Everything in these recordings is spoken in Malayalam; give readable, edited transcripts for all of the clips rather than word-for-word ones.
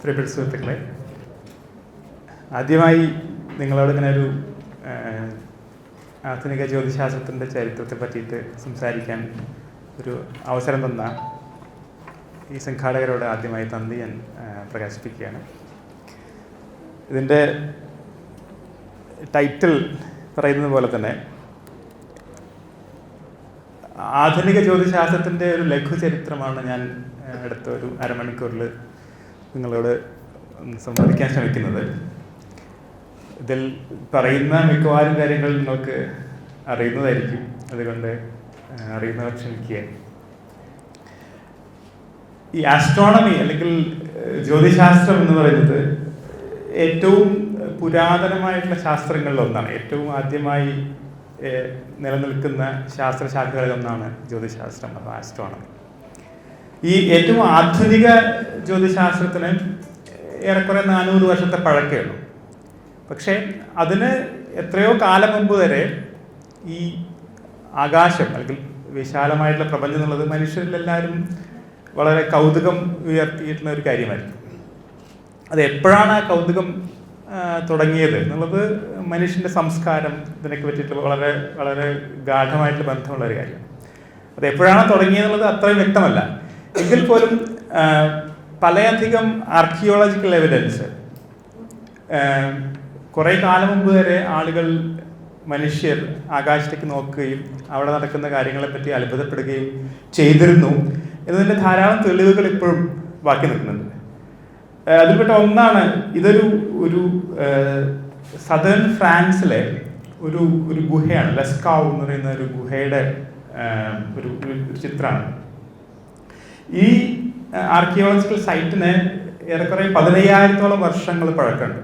പ്രിയപ്പെട്ട സുഹൃത്തുക്കളെ, ആദ്യമായി നിങ്ങളോട് ഇങ്ങനെ ഒരു ആധുനിക ജ്യോതിശാസ്ത്രത്തിൻ്റെ ചരിത്രത്തെ പറ്റിയിട്ട് സംസാരിക്കാൻ ഒരു അവസരം തന്ന ഈ സംഘാടകരോട് ആദ്യമായി നന്ദി ഞാൻ പ്രകാശിപ്പിക്കുകയാണ്. ഇതിൻ്റെ ടൈറ്റിൽ പറയുന്നത് പോലെ തന്നെ ആധുനിക ജ്യോതിശാസ്ത്രത്തിൻ്റെ ഒരു ലഘുചരിത്രമാണ് ഞാൻ അടുത്ത ഒരു അരമണിക്കൂറിൽ നിങ്ങളോട് സംവദിക്കാൻ ശ്രമിക്കുന്നത്. ഇതിൽ പറയുന്ന മിക്കവാറും കാര്യങ്ങൾ നിങ്ങൾക്ക് അറിയുന്നതായിരിക്കും, അതുകൊണ്ട് അറിയുന്നവർ ക്ഷമിക്കുക. ഈ ആസ്ട്രോണമി അല്ലെങ്കിൽ ജ്യോതിശാസ്ത്രം എന്ന് പറയുന്നത് ഏറ്റവും പുരാതനമായിട്ടുള്ള ശാസ്ത്രങ്ങളിൽ ഒന്നാണ്. ഏറ്റവും ആദ്യമായി നിലനിൽക്കുന്ന ശാസ്ത്രശാഖകളിൽ ഒന്നാണ് ജ്യോതിശാസ്ത്രം അഥവാ ആസ്ട്രോണമി. ഈ ഏറ്റവും ആധുനിക ജ്യോതിശാസ്ത്രത്തിന് ഏറെക്കുറെ 400 വർഷത്തെ പഴക്കമുള്ളൂ. പക്ഷേ അതിന് എത്രയോ കാലം മുമ്പ് വരെ ഈ ആകാശം അല്ലെങ്കിൽ വിശാലമായിട്ടുള്ള പ്രപഞ്ചം എന്നുള്ളത് മനുഷ്യരിലെല്ലാവരും വളരെ കൗതുകം ഉയർത്തിയിട്ടുള്ള ഒരു കാര്യമായിരിക്കും. അത് എപ്പോഴാണ് ആ കൗതുകം തുടങ്ങിയത് എന്നുള്ളത് മനുഷ്യൻ്റെ സംസ്കാരം ഇതിനൊക്കെ പറ്റിയിട്ടുള്ള വളരെ വളരെ ഗാഢമായിട്ടുള്ള ബന്ധമുള്ള ഒരു കാര്യമാണ്. അത് എപ്പോഴാണ് തുടങ്ങിയെന്നുള്ളത് അത്രയും വ്യക്തമല്ല. എങ്കിൽ പോലും പലയധികം ആർക്കിയോളജിക്കൽ എവിഡൻസ് കുറേ കാലം മുമ്പ് വരെ മനുഷ്യർ ആകാശത്തേക്ക് നോക്കുകയും അവിടെ നടക്കുന്ന കാര്യങ്ങളെപ്പറ്റി അത്ഭുതപ്പെടുകയും ചെയ്തിരുന്നു എന്നതിൻ്റെ ധാരാളം തെളിവുകൾ ഇപ്പോഴും ബാക്കി നിൽക്കുന്നുണ്ട്. അതിൽപ്പെട്ട ഒന്നാണ് ഒരു സദേൺ ഫ്രാൻസിലെ ഒരു ഗുഹയാണ്. ലെസ്കാവ് എന്ന് പറയുന്ന ഒരു ഗുഹയുടെ ഒരു ചിത്രമാണ്. ഈ ആർക്കിയോളജിക്കൽ സൈറ്റിന് ഏറെക്കുറെ 17,000-ഓളം വർഷങ്ങൾ പഴക്കമുണ്ട്.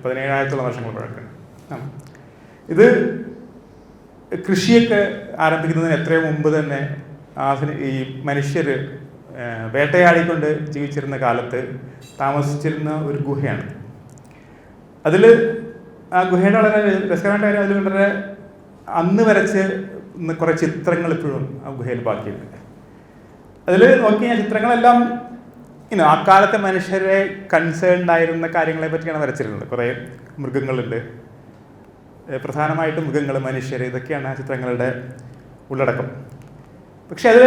17,000-ഓളം വർഷങ്ങൾ പഴക്കമുണ്ട്. ഇത് കൃഷിയൊക്കെ ആരംഭിക്കുന്നതിന് എത്രയോ മുമ്പ് തന്നെ ഈ മനുഷ്യർ വേട്ടയാടിക്കൊണ്ട് ജീവിച്ചിരുന്ന കാലത്ത് താമസിച്ചിരുന്ന ഒരു ഗുഹയാണ്. അതിൽ ആ ഗുഹയുടെ വളരെ രസകരമായ കാര്യം, അതിൽ വളരെ അന്ന് വരച്ച് കുറേ ചിത്രങ്ങൾ ഇപ്പോഴും ആ ഗുഹയിൽ ബാക്കിയുണ്ട്. അതിൽ നോക്കിയ ചിത്രങ്ങളെല്ലാം ആ കാലത്തെ മനുഷ്യരെ കൺസേൺഡ് ആയിരുന്ന കാര്യങ്ങളെ പറ്റിയാണ് വരച്ചിരുന്നത്. കുറേ മൃഗങ്ങളുണ്ട്, പ്രധാനമായിട്ടും മൃഗങ്ങൾ, മനുഷ്യർ, ഇതൊക്കെയാണ് ആ ചിത്രങ്ങളുടെ ഉള്ളടക്കം. പക്ഷെ അത്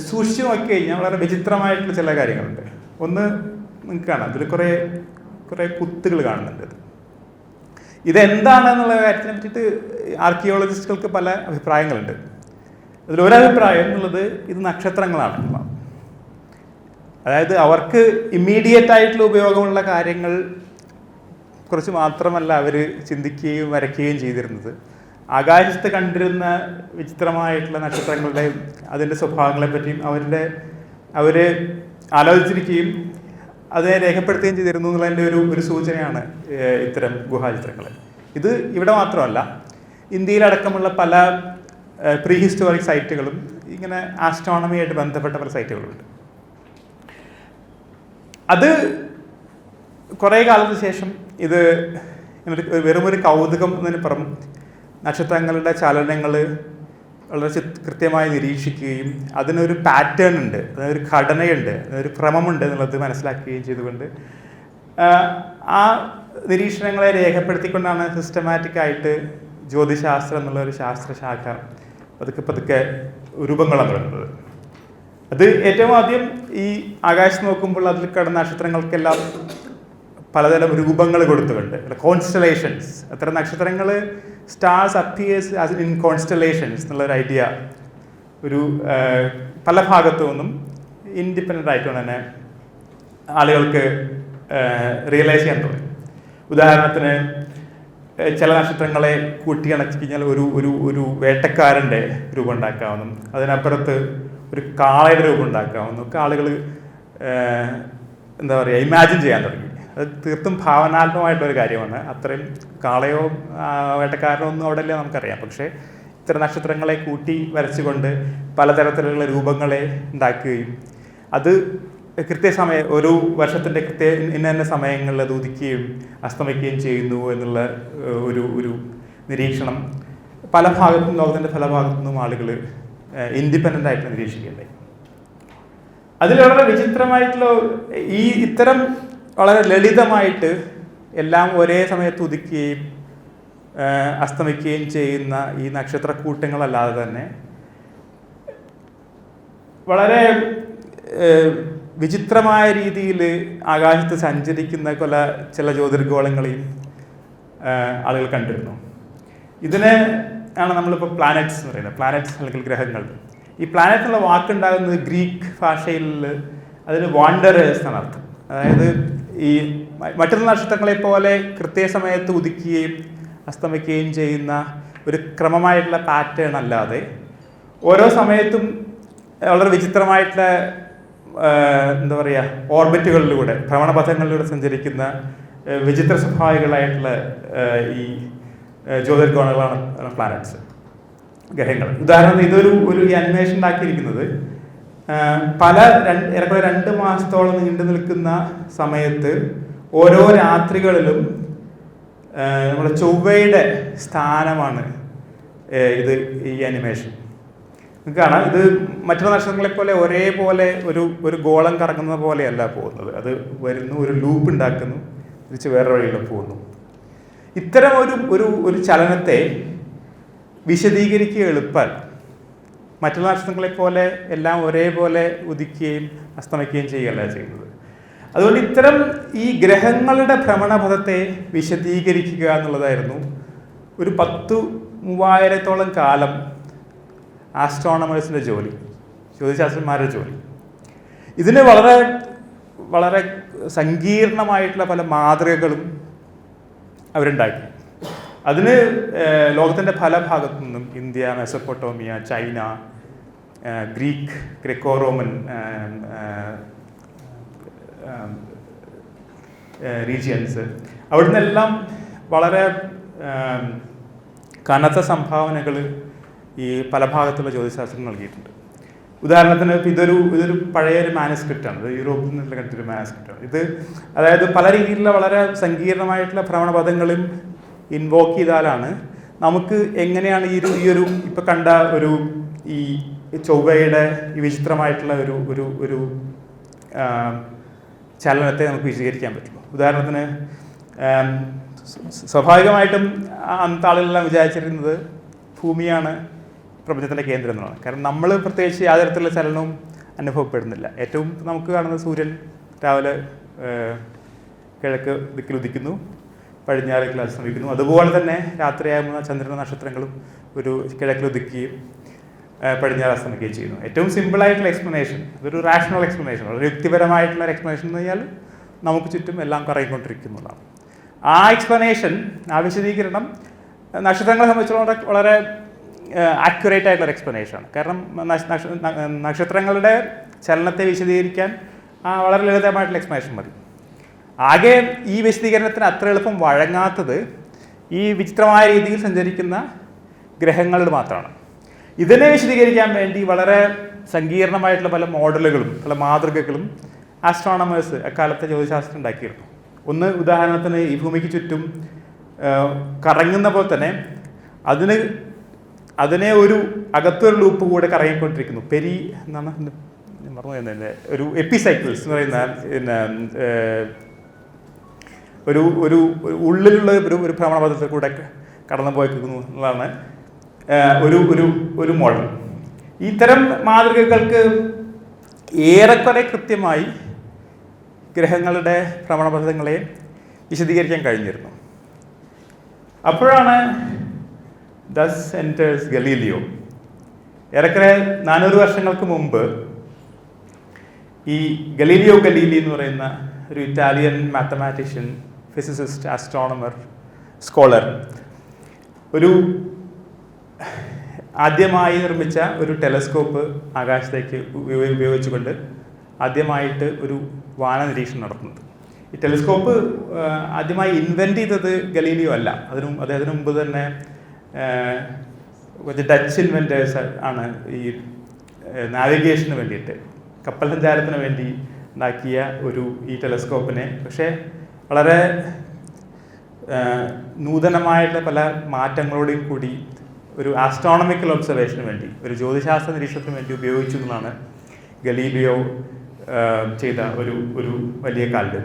സൂക്ഷിച്ചു നോക്കി കഴിഞ്ഞാൽ വളരെ വിചിത്രമായിട്ടുള്ള ചില കാര്യങ്ങളുണ്ട്. ഒന്ന് നിങ്ങൾക്ക് കാണാം, അതിൽ കുറേ കുത്തുകൾ കാണുന്നുണ്ട്. ഇതെന്താണെന്നുള്ള കാര്യത്തിനെ പറ്റിയിട്ട് ആർക്കിയോളജിസ്റ്റുകൾക്ക് പല അഭിപ്രായങ്ങളുണ്ട്. അതിലൊരഭിപ്രായം എന്നുള്ളത് ഇത് നക്ഷത്രങ്ങളാണ്. അതായത് അവർക്ക് ഇമ്മീഡിയറ്റ് ആയിട്ടുള്ള ഉപയോഗമുള്ള കാര്യങ്ങൾ കുറിച്ച് മാത്രമല്ല അവർ ചിന്തിക്കുകയും വരയ്ക്കുകയും ചെയ്തിരുന്നത്. ആകാശത്ത് കണ്ടിരുന്ന വിചിത്രമായിട്ടുള്ള നക്ഷത്രങ്ങളുടെയും അതിൻ്റെ സ്വഭാവങ്ങളെ പറ്റിയും അവർ ആലോചിച്ചിരിക്കുകയും അതിനെ രേഖപ്പെടുത്തുകയും ചെയ്തിരുന്നു എന്നുള്ളതിൻ്റെ ഒരു സൂചനയാണ് ഇത്തരം ഗുഹാചിത്രങ്ങൾ. ഇത് ഇവിടെ മാത്രമല്ല, ഇന്ത്യയിലടക്കമുള്ള പല പ്രീ ഹിസ്റ്റോറിക് സൈറ്റുകളും ഇങ്ങനെ ആസ്ട്രോണമിയായിട്ട് ബന്ധപ്പെട്ട പല സൈറ്റുകളുണ്ട്. അത് കുറേ കാലത്തിന് ശേഷം ഇത് വെറുമൊരു കൗതുകം എന്നതിനപ്പുറം നക്ഷത്രങ്ങളുടെ ചലനങ്ങൾ വളരെ കൃത്യമായി നിരീക്ഷിക്കുകയും അതിനൊരു പാറ്റേൺ ഉണ്ട്, അതൊരു ഘടനയുണ്ട്, അതൊരു ക്രമമുണ്ട് എന്നുള്ളത് മനസ്സിലാക്കുകയും ചെയ്തുകൊണ്ട് ആ നിരീക്ഷണങ്ങളെ രേഖപ്പെടുത്തിക്കൊണ്ടാണ് സിസ്റ്റമാറ്റിക്കായിട്ട് ജ്യോതിശാസ്ത്രം എന്നുള്ളൊരു ശാസ്ത്രശാഖ പതുക്കെ രൂപം കൊള്ളുന്നത്. അത് ഏറ്റവും ആദ്യം ഈ ആകാശം നോക്കുമ്പോൾ അതിൽ കിടന്ന നക്ഷത്രങ്ങൾക്കെല്ലാം പലതരം രൂപങ്ങൾ കൊടുത്തുകൊണ്ട് കോൺസ്റ്റലേഷൻസ്, അത്തരം നക്ഷത്രങ്ങൾ stars appears as in constellations എന്നുള്ളൊരു ഐഡിയ പല ഭാഗത്തു നിന്നും ഇൻഡിപെൻഡൻ്റ് ആയിട്ടുകൊണ്ട് തന്നെ ആളുകൾക്ക് റിയലൈസ് ചെയ്യാൻ തുടങ്ങി. ഉദാഹരണത്തിന് ചില നക്ഷത്രങ്ങളെ കൂട്ടിയിണക്കി കഴിഞ്ഞാൽ ഒരു വേട്ടക്കാരൻ്റെ രൂപം ഉണ്ടാക്കാവുന്നു, അതിനപ്പുറത്ത് ഒരു കാളയുടെ രൂപം ഉണ്ടാക്കാവുന്നു ഒക്കെ ആളുകൾ ഇമാജിൻ ചെയ്യാൻ തുടങ്ങി. അത് തീർത്തും ഭാവനാത്മകമായിട്ടൊരു കാര്യമാണ്. അത്രയും കാളയോ വേട്ടക്കാരനോ ഒന്നും അവിടെ ഇല്ല നമുക്കറിയാം. പക്ഷേ ഇത്തരം നക്ഷത്രങ്ങളെ കൂട്ടി വരച്ചുകൊണ്ട് പലതരത്തിലുള്ള രൂപങ്ങളെ ഉണ്ടാക്കുകയും അത് കൃത്യസമയം ഒരു വർഷത്തിൻ്റെ ഇന്ന സമയങ്ങളിൽ അത് ഉദിക്കുകയും അസ്തമിക്കുകയും ചെയ്യുന്നു എന്നുള്ള ഒരു നിരീക്ഷണം പല ലോകത്തിൻ്റെ പല ഭാഗത്തു നിന്നും ആളുകൾ ഇൻഡിപെൻഡൻ്റ് ആയിട്ട് നിരീക്ഷിക്കുകയുണ്ടായി. അതിൽ വളരെ വിചിത്രമായിട്ടുള്ള ഇത്തരം വളരെ ലളിതമായിട്ട് എല്ലാം ഒരേ സമയത്ത് ഉദിക്കുകയും അസ്തമിക്കുകയും ചെയ്യുന്ന ഈ നക്ഷത്രക്കൂട്ടങ്ങളല്ലാതെ തന്നെ വളരെ വിചിത്രമായ രീതിയിൽ ആകാശത്ത് സഞ്ചരിക്കുന്ന ചില ജ്യോതിർഗോളങ്ങളെയും ആളുകൾ കണ്ടിരുന്നു. ഇതിനെ ആണ് നമ്മളിപ്പോൾ പ്ലാനറ്റ്സ് എന്ന് പറയുന്നത്. പ്ലാനറ്റ്സ് അല്ലെങ്കിൽ ഗ്രഹങ്ങൾ. ഈ പ്ലാനറ്റ് എന്നുള്ള വാക്കുണ്ടാകുന്നത് ഗ്രീക്ക് ഭാഷയിൽ അതിന് വാണ്ടറേഴ്സ് എന്നാണ് അർത്ഥം. അതായത് ഈ മറ്റുള്ള നക്ഷത്രങ്ങളെ പോലെ കൃത്യസമയത്ത് ഉദിക്കുകയും അസ്തമിക്കുകയും ചെയ്യുന്ന ഒരു ക്രമമായിട്ടുള്ള പാറ്റേൺ അല്ലാതെ ഓരോ സമയത്തും വളരെ വിചിത്രമായിട്ടുള്ള എന്താ പറയുക ഓർബിറ്റുകളിലൂടെ ഭ്രമണപഥങ്ങളിലൂടെ സഞ്ചരിക്കുന്ന വിചിത്ര സ്വഭാവികളായിട്ടുള്ള ഈ ജ്യോതിർഗോളങ്ങളാണ് പ്ലാനറ്റ്സ്, ഗ്രഹങ്ങൾ. ഉദാഹരണത്തിന് ഇതൊരു ഈ അനിമേഷൻ ഉണ്ടാക്കിയിരിക്കുന്നത് ഏറെക്കുറെ 2 മാസത്തോളം നീണ്ടു നിൽക്കുന്ന സമയത്ത് ഓരോ രാത്രികളിലും നമ്മുടെ ചൊവ്വയുടെ സ്ഥാനമാണ് ഈ അനിമേഷൻ. നിങ്ങൾക്ക് കാണാം, ഇത് മറ്റുള്ള നക്ഷത്രങ്ങളെ പോലെ ഒരേപോലെ ഒരു ഗോളം കറങ്ങുന്ന പോലെയല്ല പോകുന്നത്. അത് വരുന്നു, ഒരു ലൂപ്പ് ഉണ്ടാക്കുന്നു, തിരിച്ച് വേറെ വഴിയിലും പോകുന്നു. ഇത്തരം ഒരു ചലനത്തെ വിശദീകരിക്കുക എളുപ്പമല്ല. മറ്റുള്ള നക്ഷത്രങ്ങളെ പോലെ എല്ലാം ഒരേപോലെ ഉദിക്കുകയും അസ്തമിക്കുകയും ചെയ്യുകയല്ല ചെയ്യുന്നത്. അതുകൊണ്ട് ഇത്തരം ഈ ഗ്രഹങ്ങളുടെ ഭ്രമണപഥത്തെ വിശദീകരിക്കുക എന്നുള്ളതായിരുന്നു ഒരു 10,000-3000 കാലം ആസ്ട്രോണമേഴ്സിൻ്റെ ജോലി, ജ്യോതിശാസ്ത്രന്മാരുടെ ജോലി. ഇതിന് വളരെ വളരെ സങ്കീർണമായിട്ടുള്ള പല മാതൃകകളും അവരുണ്ടാക്കി. അതിന് ലോകത്തിൻ്റെ പല ഭാഗത്തു നിന്നും India, Mesopotamia, China, Greco Roman regions, അവിടെ നിന്നെല്ലാം വളരെ കനത്ത സംഭാവനകൾ ഈ പല ഭാഗത്തുള്ള ജ്യോതിശാസ്ത്രം നൽകിയിട്ടുണ്ട്. ഉദാഹരണത്തിന് ഇതൊരു പഴയൊരു മാനുസ്ക്രിപ്റ്റാണ്. ഇത് യൂറോപ്പിൽ നിന്നുള്ള കണ്ടിട്ടൊരു മാനുസ്ക്രിപ്റ്റാണ്. അതായത് പല രീതിയിലുള്ള വളരെ സങ്കീർണമായിട്ടുള്ള ഭ്രമണപഥങ്ങളും ഇൻവോക്ക് ചെയ്താലാണ് നമുക്ക് എങ്ങനെയാണ് ഈ ഇപ്പം കണ്ട ഈ ചൊവ്വയുടെ ഈ വിചിത്രമായിട്ടുള്ള ഒരു ചലനത്തെ നമുക്ക് വിശദീകരിക്കാൻ പറ്റുള്ളൂ. ഉദാഹരണത്തിന് സ്വാഭാവികമായിട്ടും അന്നത്തെ ആളുകളെല്ലാം വിചാരിച്ചിരുന്നത് ഭൂമിയാണ് പ്രപഞ്ചത്തിൻ്റെ കേന്ദ്രം എന്നാണ്. കാരണം നമ്മൾ പ്രത്യേകിച്ച് യാതൊരു തരത്തിലുള്ള ചലനവും അനുഭവപ്പെടുന്നില്ല. ഏറ്റവും നമുക്ക് കാണുന്നത് സൂര്യൻ രാവിലെ കിഴക്ക് ദിക്കിൽ ഉദിക്കുന്നു, പടിഞ്ഞാറേക്കിൽ അസ്തമിക്കുന്നു. അതുപോലെ തന്നെ രാത്രിയാകുന്ന ചന്ദ്രനും നക്ഷത്രങ്ങളും ഒരു കിഴക്കിൽ ഉദിക്കുകയും പടിഞ്ഞാറ് അസ്തമിക്കുകയും ചെയ്യുന്നു. ഏറ്റവും സിമ്പിളായിട്ടുള്ള എക്സ്പ്ലനേഷൻ, ഇതൊരു റാഷണൽ എക്സ്പ്ലനേഷൻ, വളരെ യുക്തിപരമായിട്ടുള്ള എക്സ്പ്ലനേഷൻ എന്ന് പറഞ്ഞാൽ നമുക്ക് ചുറ്റും എല്ലാം കറങ്ങിക്കൊണ്ടിരിക്കുന്നതാണ്. ആ എക്സ്പ്ലനേഷൻ, ആ വിശദീകരണം നക്ഷത്രങ്ങളെ സംബന്ധിച്ചുള്ള വളരെ ആക്യുറേറ്റ് ആയിട്ടുള്ള എക്സ്പ്ലനേഷനാണ്. കാരണം നക്ഷത്രങ്ങളുടെ ചലനത്തെ വിശദീകരിക്കാൻ വളരെ ലളിതമായിട്ടുള്ള എക്സ്പ്ലനേഷൻ മതി. ആകെ ഈ വിശദീകരണത്തിന് അത്ര എളുപ്പം വഴങ്ങാത്തത് ഈ വിചിത്രമായ രീതിയിൽ സഞ്ചരിക്കുന്ന ഗ്രഹങ്ങളോട് മാത്രമാണ്. ഇതിനെ വിശദീകരിക്കാൻ വേണ്ടി വളരെ സങ്കീർണമായിട്ടുള്ള പല മോഡലുകളും പല മാതൃകകളും ആസ്ട്രോണമേഴ്സ് അക്കാലത്തെ ജ്യോതിശാസ്ത്രം ഉണ്ടാക്കിയിരുന്നു. ഉദാഹരണത്തിന് ഈ ഭൂമിക്ക് ചുറ്റും കറങ്ങുന്ന പോലെ തന്നെ അതിനെ അകത്തൊരു ലൂപ്പ് കൂടെ കറങ്ങിക്കൊണ്ടിരിക്കുന്നു. എന്താണ് മറന്നു തന്നെ ഒരു എപ്പിസൈക്കിൾസ് എന്ന് പറയുന്ന ഒരു ഉള്ളിലുള്ള ഒരു ഭ്രമണപഥത്തിൽ കൂടെ കടന്നു പോയിരിക്കുന്നു എന്നുള്ളതാണ് ഒരു മോഡൽ. ഇത്തരം മാതൃകകൾക്ക് ഏറെക്കുറെ കൃത്യമായി ഗ്രഹങ്ങളുടെ ഭ്രമണപഥങ്ങളെ വിശദീകരിക്കാൻ കഴിഞ്ഞിരുന്നു. അപ്പോഴാണ് ദസ് എൻറ്റേഴ്സ് ഗലീലിയോ. ഏറെക്കുറെ 400 വർഷങ്ങൾക്ക് മുമ്പ് ഈ ഗലീലിയോ ഗലീലി എന്ന് പറയുന്ന ഒരു Italian mathematician, physicist, astronomer, scholar ആദ്യമായി നിർമ്മിച്ച ഒരു ടെലസ്കോപ്പ് ആകാശത്തേക്ക് ഉപയോഗിച്ചുകൊണ്ട് ആദ്യമായിട്ട് ഒരു വാന നിരീക്ഷണം നടത്തുന്നത്. ഈ ടെലിസ്കോപ്പ് ആദ്യമായി ഇൻവെൻറ്റ് ചെയ്തത് ഗലീലിയോ അല്ല. അദ്ദേഹത്തിന് മുമ്പ് തന്നെ കുറച്ച് ഡച്ച് ഇൻവെൻറ്റേഴ്സ് ആണ് ഈ നാവിഗേഷന് വേണ്ടിയിട്ട്, കപ്പൽ സഞ്ചാരത്തിന് വേണ്ടി ഉണ്ടാക്കിയ ഈ ടെലിസ്കോപ്പിനെ പക്ഷേ വളരെ നൂതനമായിട്ടുള്ള പല മാറ്റങ്ങളോടെയും കൂടി ഒരു ആസ്ട്രോണമിക്കൽ ഒബ്സർവേഷന് വേണ്ടി, ഒരു ജ്യോതിശാസ്ത്ര നിരീക്ഷണത്തിന് വേണ്ടി ഉപയോഗിച്ചു എന്നാണ് ഗലീലിയോ ചെയ്ത ഒരു വലിയ കല്ല്.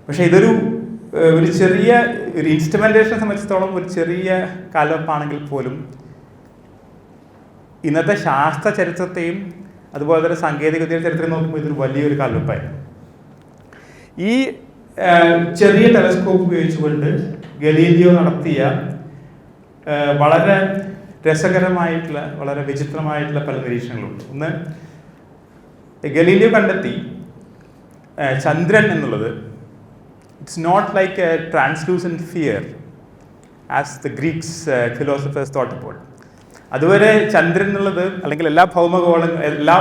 പക്ഷെ ഇതൊരു ചെറിയ ഒരു ഇൻസ്ട്രുമെന്റേഷനെ സംബന്ധിച്ചിടത്തോളം ഒരു ചെറിയ കാൽവെപ്പാണെങ്കിൽ പോലും ഇന്നത്തെ ശാസ്ത്ര ചരിത്രത്തെയും അതുപോലെ തന്നെ സാങ്കേതിക വിദ്യയുടെ ചരിത്രം നോക്കുമ്പോൾ ഇതൊരു വലിയൊരു കാൽവെപ്പായിരുന്നു. ഈ ചെറിയ ടെലസ്കോപ്പ് ഉപയോഗിച്ചുകൊണ്ട് ഗലീലിയോ നടത്തിയ വളരെ രസകരമായിട്ടുള്ള വളരെ വിചിത്രമായിട്ടുള്ള പല നിരീക്ഷണങ്ങളുണ്ട്. ഒന്ന്, ഗലീലിയോ കണ്ടെത്തി ചന്ദ്രൻ എന്നുള്ളത് it's not like a translucent sphere as the Greeks philosophers thought about. അതുവരെ ചന്ദ്രൻ എന്നുള്ളത് അല്ലെങ്കിൽ എല്ലാ ഭൗമഗോളങ്ങളും എല്ലാ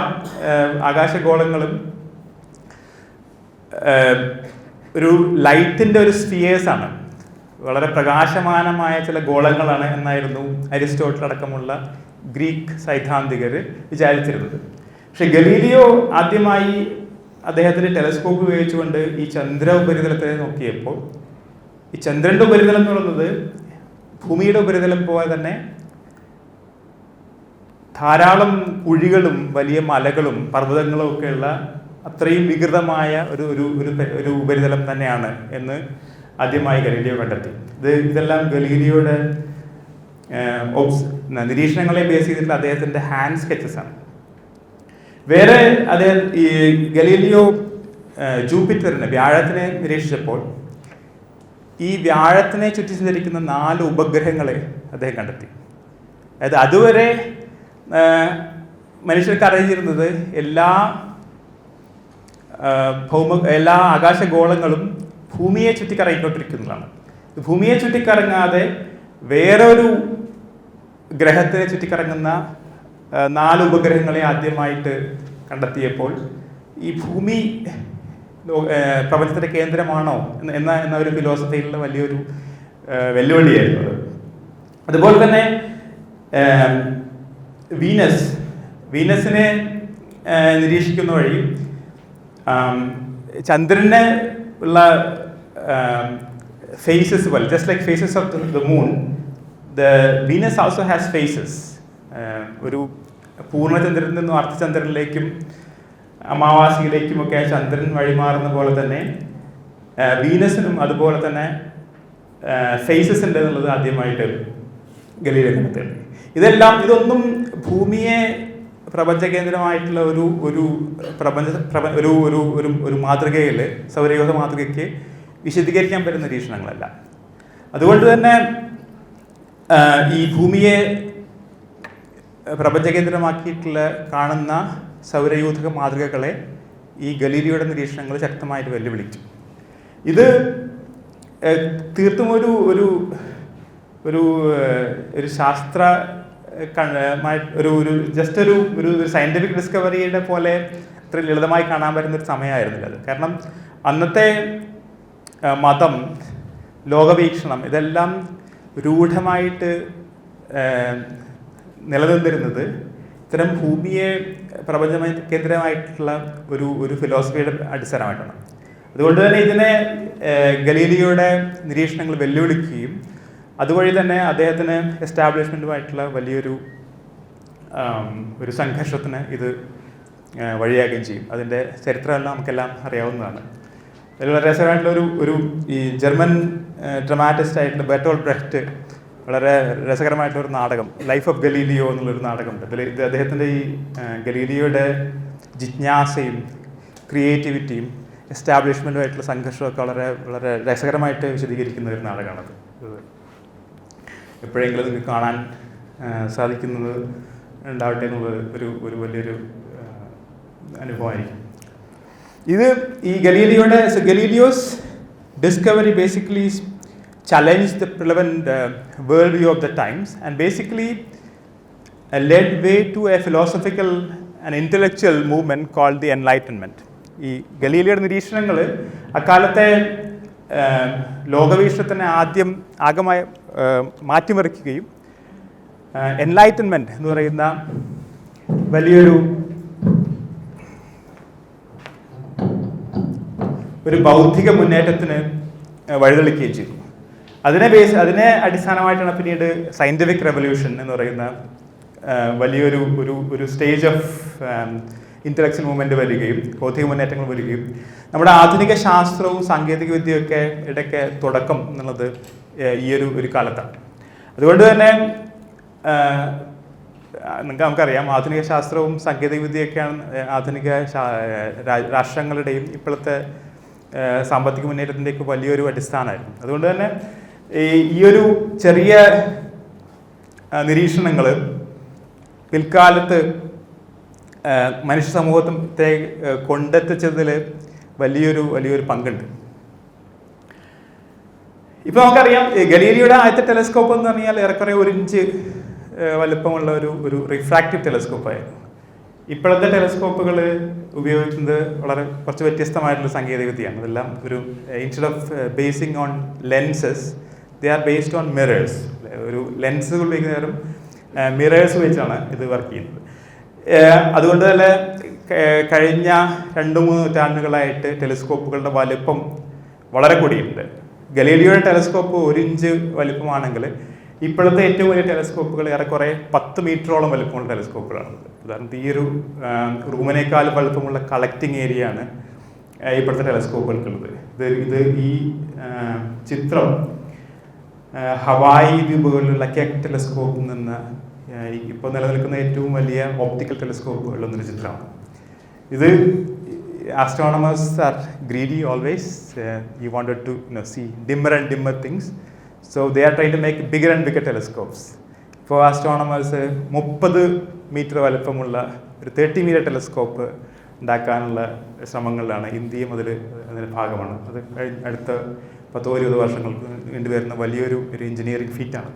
ആകാശഗോളങ്ങളും ഒരു ലൈറ്റിൻ്റെ ഒരു സ്ഫിയേഴ്സാണ്, വളരെ പ്രകാശമാനമായ ചില ഗോളങ്ങളാണ് എന്നായിരുന്നു അരിസ്റ്റോട്ടിൽ അടക്കമുള്ള ഗ്രീക്ക് സൈദ്ധാന്തികർ വിചാരിച്ചിരുന്നത്. പക്ഷെ ഗലീലിയോ ആദ്യമായി അദ്ദേഹത്തിൻ്റെ ടെലസ്കോപ്പ് ഉപയോഗിച്ചുകൊണ്ട് ഈ ചന്ദ്ര ഉപരിതലത്തെ നോക്കിയപ്പോൾ ഈ ചന്ദ്രൻ്റെ ഉപരിതലം എന്ന് പറയുന്നത് ഭൂമിയുടെ ഉപരിതലം പോലെ തന്നെ ധാരാളം കുഴികളും വലിയ മലകളും പർവ്വതങ്ങളും ഒക്കെയുള്ള അത്രയും വികൃതമായ ഒരു ഉപരിതലം തന്നെയാണ് എന്ന് ആദ്യമായി ഗലീലിയോ കണ്ടെത്തി. ഇതെല്ലാം ഗലീലിയോയുടെ നിരീക്ഷണങ്ങളെ ബേസ് ചെയ്തിട്ടുള്ള അദ്ദേഹത്തിൻ്റെ ഹാൻഡ് സ്കെച്ചസ് ആണ്. വേറെ അദ്ദേഹം ഈ ഗലീലിയോ ജൂപ്പിറ്ററിനെ വ്യാഴത്തിനെ നിരീക്ഷിച്ചപ്പോൾ ഈ വ്യാഴത്തിനെ ചുറ്റി സഞ്ചരിക്കുന്ന 4 ഉപഗ്രഹങ്ങളെ അദ്ദേഹം കണ്ടെത്തി. അതായത് അതുവരെ മനുഷ്യർക്ക് അറിഞ്ഞിരുന്നത് എല്ലാ ആകാശഗോളങ്ങളും ഭൂമിയെ ചുറ്റിക്കറങ്ങിക്കൊണ്ടിരിക്കുന്നതാണ്. ഭൂമിയെ ചുറ്റിക്കറങ്ങാതെ വേറൊരു ഗ്രഹത്തിനെ ചുറ്റിക്കറങ്ങുന്ന 4 ഉപഗ്രഹങ്ങളെ ആദ്യമായിട്ട് കണ്ടെത്തിയപ്പോൾ ഈ ഭൂമി പ്രപഞ്ചത്തിൻ്റെ കേന്ദ്രമാണോ എന്ന ഒരു ഫിലോസഫിയിലുള്ള വലിയൊരു വെല്ലുവിളിയായിരുന്നു അത്. അതുപോലെ തന്നെ വീനസിനെ നിരീക്ഷിക്കുന്ന വഴി ചന്ദ്രന് ഉള്ള ഫേസസ് പോലെ just like phases of the moon, the Venus also has phases. ഒരു പൂർണ്ണചന്ദ്രനിൽ നിന്നും അർദ്ധചന്ദ്രനിലേക്കും അമാവാസിയിലേക്കുമൊക്കെ ചന്ദ്രൻ വഴിമാറുന്ന പോലെ തന്നെ വീനസിനും അതുപോലെ തന്നെ ഫേസസ് ഉണ്ട് എന്നുള്ളത് ആദ്യമായിട്ട് ഗലീലിയോ കണ്ടെത്തുകയാണ്. ഇതൊന്നും ഭൂമിയെ പ്രപഞ്ചകേന്ദ്രമായിട്ടുള്ള ഒരു മാതൃകയിൽ സൗരയൂഥ മാതൃകയ്ക്ക് വിശദീകരിക്കാൻ പറ്റുന്ന നിരീക്ഷണങ്ങളല്ല. അതുകൊണ്ട് തന്നെ ഈ ഭൂമിയെ പ്രപഞ്ചകേന്ദ്രമാക്കിയിട്ടുള്ള കാണുന്ന സൗരയൂഥ മാതൃകകളെ ഈ ഗലീലിയോയുടെ നിരീക്ഷണങ്ങൾ ശക്തമായിട്ട് വെല്ലുവിളിച്ചു. ഇത് തീർത്തും ഒരു ശാസ്ത്ര ഒരു സയന്റിഫിക് ഡിസ്കവറിയുടെ പോലെ അത്ര ലളിതമായി കാണാൻ പറ്റുന്നൊരു സമയമായിരുന്നില്ല അത്. കാരണം അന്നത്തെ മതം, ലോകവീക്ഷണം ഇതെല്ലാം രൂഢമായിട്ട് നിലനിന്നിരുന്നത് ഇത്തരം ഭൂമിയെ പ്രപഞ്ച കേന്ദ്രമായിട്ടുള്ള ഒരു ഫിലോസഫിയുടെ അടിസ്ഥാനമായിട്ടാണ്. അതുകൊണ്ട് തന്നെ ഇതിനെ ഗലീലിയോയുടെ നിരീക്ഷണങ്ങൾ വെല്ലുവിളിക്കുകയും അതുവഴി തന്നെ അദ്ദേഹത്തിന് എസ്റ്റാബ്ലിഷ്മെൻറ്റുമായിട്ടുള്ള വലിയൊരു സംഘർഷത്തിന് ഇത് വഴിയാകുകയും ചെയ്യും. അതിൻ്റെ ചരിത്രമെല്ലാം നമുക്കെല്ലാം അറിയാവുന്നതാണ്. അതിൽ വളരെ രസകരമായിട്ടുള്ള ഈ ജർമ്മൻ ഡ്രമാറ്റിസ്റ്റ് ആയിട്ടുള്ള ബെർട്ടോൾട്ട് ബ്രെഹ്റ്റ് വളരെ രസകരമായിട്ടൊരു നാടകം, ലൈഫ് ഓഫ് ഗലീലിയോ എന്നുള്ളൊരു നാടകമുണ്ട്. ഇത് അദ്ദേഹത്തിൻ്റെ ഈ ഗലീലിയോയുടെ ജിജ്ഞാസയും ക്രിയേറ്റിവിറ്റിയും എസ്റ്റാബ്ലിഷ്മെൻറ്റുമായിട്ടുള്ള സംഘർഷമൊക്കെ വളരെ രസകരമായിട്ട് വിശദീകരിക്കുന്ന ഒരു നാടകമാണത്. എപ്പോഴെങ്കിലും നിങ്ങൾക്ക് കാണാൻ സാധിക്കുന്നത് ഉണ്ടാവട്ടെ എന്നുള്ളത് ഒരു വലിയൊരു അനുഭവമായിരിക്കും. ഈ Galileo's discovery basically challenged the prevalent worldview of the times and basically led way to a philosophical and intellectual movement called the Enlightenment. ഈ ഗലീലിയോയുടെ നിരീക്ഷണങ്ങൾ അക്കാലത്തെ ലോകവീക്ഷണത്തിനെ ആകമായി മാറ്റിമറിക്കുകയും എൻലൈറ്റൻമെൻറ്റ് എന്ന് പറയുന്ന വലിയൊരു ബൗദ്ധിക മുന്നേറ്റത്തിന് വഴിതെളിക്കുകയും ചെയ്തു. അതിനെ അടിസ്ഥാനമായിട്ടാണ് പിന്നീട് സയൻറ്റിഫിക് റെവല്യൂഷൻ എന്ന് പറയുന്ന വലിയൊരു സ്റ്റേജ് ഓഫ് ഇൻ്റലക്ച്വൽ മൂവ്മെൻറ്റ് വരികയും ബൗദ്ധിക മുന്നേറ്റങ്ങൾ വരികയും നമ്മുടെ ആധുനിക ശാസ്ത്രവും സാങ്കേതിക വിദ്യയൊക്കെ ഇടയ്ക്ക് തുടക്കം എന്നുള്ളത് ഈ ഒരു കാലത്താണ്. അതുകൊണ്ട് തന്നെ നമുക്കറിയാം ആധുനിക ശാസ്ത്രവും സാങ്കേതിക വിദ്യയൊക്കെയാണ് ആധുനിക രാഷ്ട്രങ്ങളുടെയും ഇപ്പോഴത്തെ സാമ്പത്തിക മുന്നേറ്റത്തിൻ്റെയൊക്കെ വലിയൊരു അടിസ്ഥാനമായിരുന്നു. അതുകൊണ്ട് തന്നെ ഈ ഒരു ചെറിയ നിരീക്ഷണങ്ങൾ പിൽക്കാലത്ത് മനുഷ്യ സമൂഹത്തെ കൊണ്ടെത്തിച്ചതിൽ വലിയൊരു പങ്കുണ്ട്. ഇപ്പോൾ നമുക്കറിയാം ഗലീലിയോയുടെ ആദ്യത്തെ ടെലസ്കോപ്പ് എന്ന് പറഞ്ഞാൽ ഏറെക്കുറെ 1 ഇഞ്ച് വലുപ്പമുള്ള ഒരു റിഫ്രാക്റ്റീവ് ടെലസ്കോപ്പായിരുന്നു. ഇപ്പോഴത്തെ ടെലസ്കോപ്പുകൾ ഉപയോഗിക്കുന്നത് കുറച്ച് വ്യത്യസ്തമായിട്ടുള്ള സാങ്കേതിക വിദ്യയാണ്. ഇതെല്ലാം instead of basing on lenses they are based on mirrors. ഒരു ലെൻസുകൾ ഉപയോഗിക്കുന്നവരും മിറേഴ്സ് വെച്ചാണ് ഇത് വർക്ക് ചെയ്യുന്നത്. അതുകൊണ്ട് തന്നെ കഴിഞ്ഞ 2-3 നൂറ്റാണ്ടുകളായിട്ട് ടെലിസ്കോപ്പുകളുടെ വലുപ്പം വളരെ കൂടിയിട്ടുണ്ട്. ഗലീലിയോയുടെ ടെലസ്കോപ്പ് 1 ഇഞ്ച് വലുപ്പമാണെങ്കിൽ ഇപ്പോഴത്തെ ഏറ്റവും വലിയ ടെലസ്കോപ്പുകൾ ഏറെക്കുറെ 10 മീറ്ററോളം വലുപ്പമുള്ള ടെലസ്കോപ്പുകളാണ്. ഉദാഹരണത്തിന് ഈ ഒരു റൂമിനേക്കാൾ വലുപ്പമുള്ള കളക്ടിങ് ഏരിയ ആണ് ഇപ്പോഴത്തെ ടെലസ്കോപ്പുകൾക്കുള്ളത്. ഇത് ഈ ചിത്രം ഹവായി ദ്വീപുകളിലുള്ള കെക് ടെലസ്കോപ്പിൽ നിന്ന് ഇപ്പോൾ നിലനിൽക്കുന്ന ഏറ്റവും വലിയ ഓപ്റ്റിക്കൽ ടെലസ്കോപ്പുകളിലൊന്നൊരു ചിത്രമാണ്. ഇത് astronomers are greedy always. You wanted to see dimmer and dimmer things, so they are trying to make bigger and bigger telescopes. For astronomers 30 metre വലുപ്പമുള്ള ഒരു 30 മീറ്റർ ടെലസ്കോപ്പ് ഉണ്ടാക്കാനുള്ള ശ്രമങ്ങളിലാണ്. ഇന്ത്യയും അതിൻ്റെ ഭാഗമാണ്. അത് അടുത്ത 10-20 വർഷങ്ങൾക്ക് വേണ്ടിവരുന്ന വലിയൊരു എഞ്ചിനീയറിംഗ് ഫീറ്റാണ്.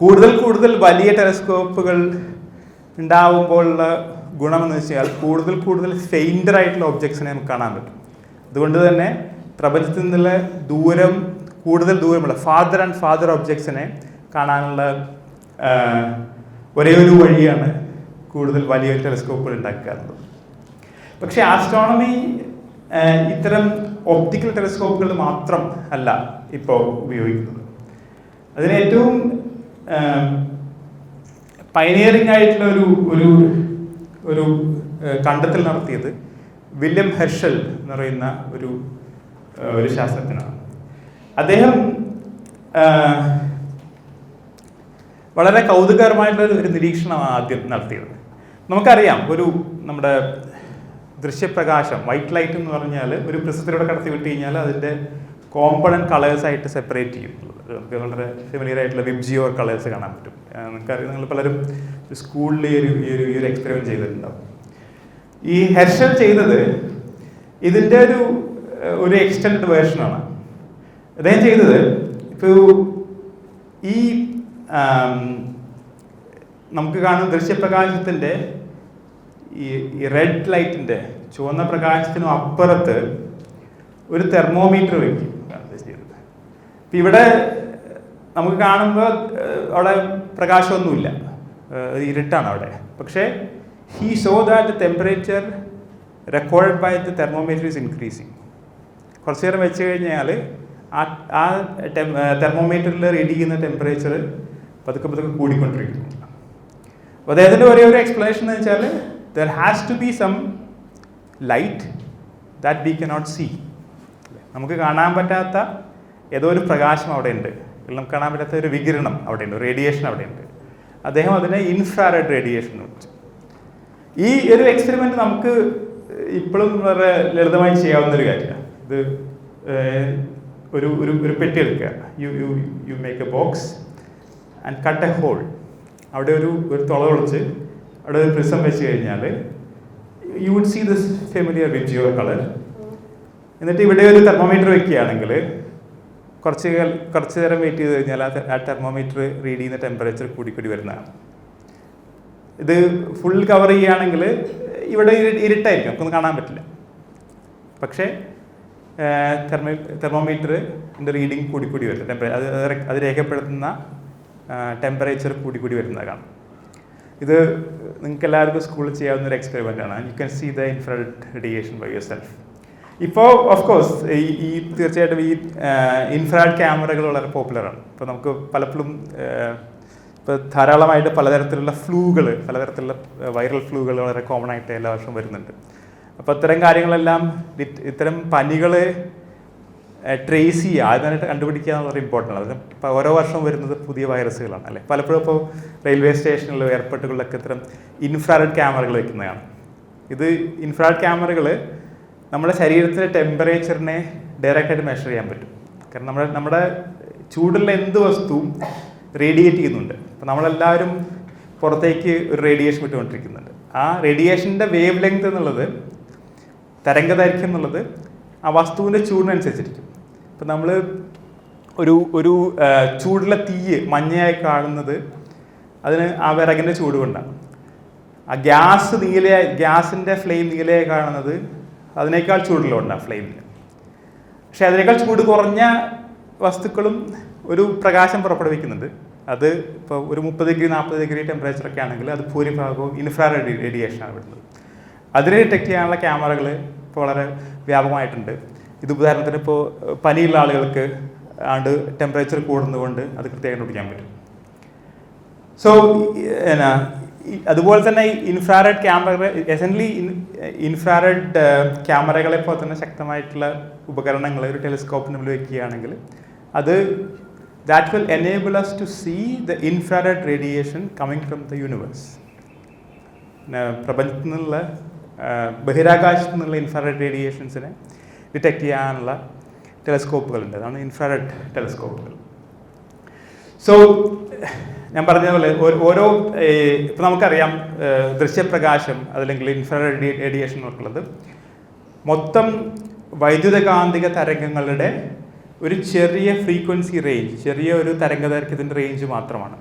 കൂടുതൽ വലിയ ടെലസ്കോപ്പുകൾ ഉണ്ടാവുമ്പോഴുള്ള ഗുണമെന്ന് വെച്ചാൽ കൂടുതൽ ഫെയിൻഡർ ആയിട്ടുള്ള ഒബ്ജക്ട്സിനെ നമുക്ക് കാണാൻ പറ്റും. അതുകൊണ്ട് തന്നെ പ്രപഞ്ചത്തിൽ നിന്നുള്ള കൂടുതൽ ദൂരമുള്ള ഫാദർ ഒബ്ജക്ട്സിനെ കാണാനുള്ള ഒരേ ഒരു വഴിയാണ് കൂടുതൽ വലിയ ടെലസ്കോപ്പുകൾ ഉണ്ടാക്കാറുള്ളത്. പക്ഷേ ആസ്ട്രോണമി ഇത്തരം ഒപ്റ്റിക്കൽ ടെലസ്കോപ്പുകൾ മാത്രം അല്ല ഇപ്പോൾ ഉപയോഗിക്കുന്നത്. അതിന് ഏറ്റവും പയനിയറിംഗ് ആയിട്ടുള്ള ഒരു കണ്ടെത്തൽ നടത്തിയത് വില്യം ഹെർഷൽ എന്ന് പറയുന്ന ഒരു ശാസ്ത്രജ്ഞനാണ്. അദ്ദേഹം വളരെ കൗതുകകരമായിട്ടുള്ള ഒരു നിരീക്ഷണമാണ് ആദ്യം നടത്തിയത്. നമുക്കറിയാം നമ്മുടെ ദൃശ്യപ്രകാശം വൈറ്റ് ലൈറ്റ് എന്ന് പറഞ്ഞാൽ ഒരു പ്രിസത്തിലൂടെ കടത്തി വിട്ട് കഴിഞ്ഞാൽ അതിൻ്റെ കോമ്പണൻറ്റ് കളേഴ്സായിട്ട് സെപ്പറേറ്റ് ചെയ്യും. നമുക്ക് വളരെ ഫെമിലിയർ ആയിട്ടുള്ള വിബ്ജിയോർ കളേഴ്സ് കാണാൻ പറ്റും. നിങ്ങൾക്കറിയാം, നിങ്ങൾ പലരും സ്കൂളിൽ ഈ ഒരു എക്സ്പെരിമെൻറ്റ് ചെയ്തിട്ടുണ്ടാവും. ഈ ഹെർഷൽ ചെയ്തത് ഇതിൻ്റെ ഒരു എക്സ്റ്റൻഡ് വേർഷനാണ്. അദ്ദേഹം ചെയ്തത് ഇപ്പോൾ ഈ നമുക്ക് കാണുന്ന ദൃശ്യപ്രകാശത്തിൻ്റെ ഈ റെഡ് ലൈറ്റിൻ്റെ ചുവന്ന പ്രകാശത്തിനും അപ്പുറത്ത് ഒരു തെർമോമീറ്റർ വയ്ക്കും ചെയ്തത്. ഇപ്പം ഇവിടെ നമുക്ക് കാണുമ്പോൾ അവിടെ പ്രകാശമൊന്നുമില്ല, ഇരുട്ടാണ് അവിടെ. പക്ഷേ he saw that the temperature record by the thermometer is increasing. കുറച്ച് നേരം വെച്ച് കഴിഞ്ഞാൽ ആ തെർമോമീറ്ററിൽ റീഡ് ചെയ്യുന്ന ടെമ്പറേച്ചർ പതുക്കെ കൂടിക്കൊണ്ടിരിക്കുന്നു. അപ്പോൾ അദ്ദേഹത്തിൻ്റെ ഒരേ ഒരു എക്സ്പ്ലനേഷൻ എന്ന് വെച്ചാൽ there has to be some light that we cannot see. നമുക്ക് കാണാൻ പറ്റാത്ത ഏതോ ഒരു പ്രകാശം അവിടെ ഉണ്ട്, നമുക്ക് കാണാൻ പറ്റാത്ത ഒരു വികിരണം അവിടെ ഉണ്ട്, റേഡിയേഷൻ അവിടെ ഉണ്ട്. അദ്ദേഹം അതിനെ ഇൻഫ്രാറെഡ് റേഡിയേഷൻ എന്ന് വിളിച്ചു. ഈ ഒരു എക്സ്പെരിമെൻറ്റ് നമുക്ക് ഇപ്പോഴും വളരെ ലളിതമായി ചെയ്യാവുന്ന ഒരു കാര്യമാണ്. ഇത് ഒരു പെട്ടി എടുക്കുക, you make a box and cut a hole. അവിടെ ഒരു തുള ഒളിച്ച് അവിടെ ഒരു പ്രിസം വെച്ച് കഴിഞ്ഞാൽ you would see this familiar VIBGYOR colour. എന്നിട്ട് ഇവിടെ ഒരു തെർമോമീറ്റർ വെക്കുകയാണെങ്കിൽ കുറച്ച് നേരം വെയിറ്റ് ചെയ്ത് കഴിഞ്ഞാൽ ആ തെർമോമീറ്റർ റീഡ് ചെയ്യുന്ന ടെമ്പറേച്ചർ കൂടി വരുന്നതാണ്. ഇത് ഫുൾ കവർ ചെയ്യുകയാണെങ്കിൽ ഇവിടെ ഇരുട്ടായിരിക്കും, നമുക്കൊന്നും കാണാൻ പറ്റില്ല. പക്ഷേ തെർമോമീറ്ററിൻ്റെ റീഡിങ് കൂടി വരുന്നത്, അത് രേഖപ്പെടുത്തുന്ന ടെമ്പറേച്ചർ കൂടി വരുന്നത് കാണാം. ഇത് നിങ്ങൾക്ക് എല്ലാവർക്കും സ്കൂളിൽ ചെയ്യാവുന്ന ഒരു എക്സ്പെരിമെൻ്റ് ആണ്. You can see the infrared radiation by yourself. ഇപ്പോൾ ഓഫ് കോഴ്സ് തീർച്ചയായിട്ടും ഈ ഇൻഫ്രാറെഡ് ക്യാമറകൾ വളരെ പോപ്പുലറാണ്. ഇപ്പോൾ നമുക്ക് പലപ്പോഴും ഇപ്പോൾ ധാരാളമായിട്ട് പലതരത്തിലുള്ള ഫ്ലൂകൾ, പലതരത്തിലുള്ള വൈറൽ ഫ്ലൂകൾ വളരെ കോമൺ ആയിട്ട് എല്ലാ വർഷവും വരുന്നുണ്ട്. അപ്പോൾ ഇത്തരം കാര്യങ്ങളെല്ലാം, ഇത്തരം പനികൾ ട്രേസ് ചെയ്യുക, അതിനായിട്ട് കണ്ടുപിടിക്കുക എന്ന് വളരെ ഇമ്പോർട്ടൻ്റ് ആണ്. ഇപ്പോൾ ഓരോ വർഷവും വരുന്നത് പുതിയ വൈറസുകളാണ് അല്ലേ. പലപ്പോഴും ഇപ്പോൾ റെയിൽവേ സ്റ്റേഷനിലും എയർപോർട്ടുകളിലൊക്കെ ഇത്തരം ഇൻഫ്രാറെഡ് ക്യാമറകൾ വയ്ക്കുന്നതാണ്. ഇത് ഇൻഫ്രാറെഡ് ക്യാമറകൾ നമ്മുടെ ശരീരത്തിലെ ടെമ്പറേച്ചറിനെ ഡയറക്റ്റായിട്ട് മെഷർ ചെയ്യാൻ പറ്റും. കാരണം നമ്മുടെ ചൂടുള്ള എന്ത് വസ്തുവും റേഡിയേറ്റ് ചെയ്യുന്നുണ്ട്. അപ്പോൾ നമ്മളെല്ലാവരും പുറത്തേക്ക് ഒരു റേഡിയേഷൻ വിട്ടുകൊണ്ടിരിക്കുന്നുണ്ട്. ആ റേഡിയേഷൻ്റെ വേവ് ലെങ്ത് എന്നുള്ളത്, തരംഗദൈർഘ്യം എന്നുള്ളത് ആ വസ്തുവിൻ്റെ ചൂടിനനുസരിച്ചിരിക്കും. ഇപ്പം നമ്മൾ ഒരു ചൂടുള്ള തീയ് മഞ്ഞയായി കാണുന്നത് അതിന് ആ വിറകിൻ്റെ ചൂട് കൊണ്ടാണ്. ആ ഗ്യാസിൻ്റെ ഫ്ലെയിം നീലയായി കാണുന്നത് അതിനേക്കാൾ ചൂടുള്ളതുകൊണ്ടാണ് ഫ്ലെയിമിന്. പക്ഷേ അതിനേക്കാൾ ചൂട് കുറഞ്ഞ വസ്തുക്കളും ഒരു പ്രകാശം പുറപ്പെടുവിക്കുന്നുണ്ട്. അത് ഇപ്പോൾ ഒരു 30 ഡിഗ്രി 40 ഡിഗ്രി ടെമ്പറേച്ചറൊക്കെ ആണെങ്കിൽ അത് ഭൂരിഭാഗവും ഇൻഫ്രാറെഡ് റേഡിയേഷനാണ് വരുന്നത്. അതിനെ ഡിറ്റക്ട് ചെയ്യാനുള്ള ക്യാമറകൾ ഇപ്പോൾ വളരെ വ്യാപകമായിട്ടുണ്ട്. ഇത് ഉദാഹരണത്തിന് ഇപ്പോൾ പനിയുള്ള ആളുകൾക്ക് ടെമ്പറേച്ചർ കൂടുന്നതുകൊണ്ട് അത് കൃത്യമായി കണ്ടുപിടിക്കാൻ പറ്റും. സോ അതുപോലെ തന്നെ ഇൻഫ്രാറെഡ് ക്യാമറകൾ, എസെൻഷ്യലി ഇൻഫ്രാറെഡ് ക്യാമറകളെ പോലെ തന്നെ ശക്തമായിട്ടുള്ള ഉപകരണങ്ങൾ ഒരു ടെലിസ്കോപ്പിന് മുന്നിൽ വയ്ക്കുകയാണെങ്കിൽ അത് that will enable us to see the infrared radiation coming from the universe. പ്രപഞ്ചത്തിൽ നിന്നുള്ള ബഹിരാകാശത്തു നിന്നുള്ള ഇൻഫ്രാറെഡ് റേഡിയേഷൻസിനെ ഡിറ്റക്ട് ചെയ്യാനുള്ള ടെലിസ്കോപ്പുകളുണ്ട്. അതാണ് ഇൻഫ്രാറെഡ് ടെലിസ്കോപ്പുകൾ. സോ ഞാൻ പറഞ്ഞതുപോലെ ഓരോ ഇപ്പം നമുക്കറിയാം ദൃശ്യപ്രകാശം അതല്ലെങ്കിൽ ഇൻഫ്രാറെഡ് റേഡിയേഷൻ എന്നൊക്കെയുള്ളത് മൊത്തം വൈദ്യുതകാന്തിക തരംഗങ്ങളുടെ ഒരു ചെറിയ ഫ്രീക്വൻസി റേഞ്ച്, ചെറിയ ഒരു തരംഗദൈർഘ്യത്തിൻ്റെ റേഞ്ച് മാത്രമാണ്.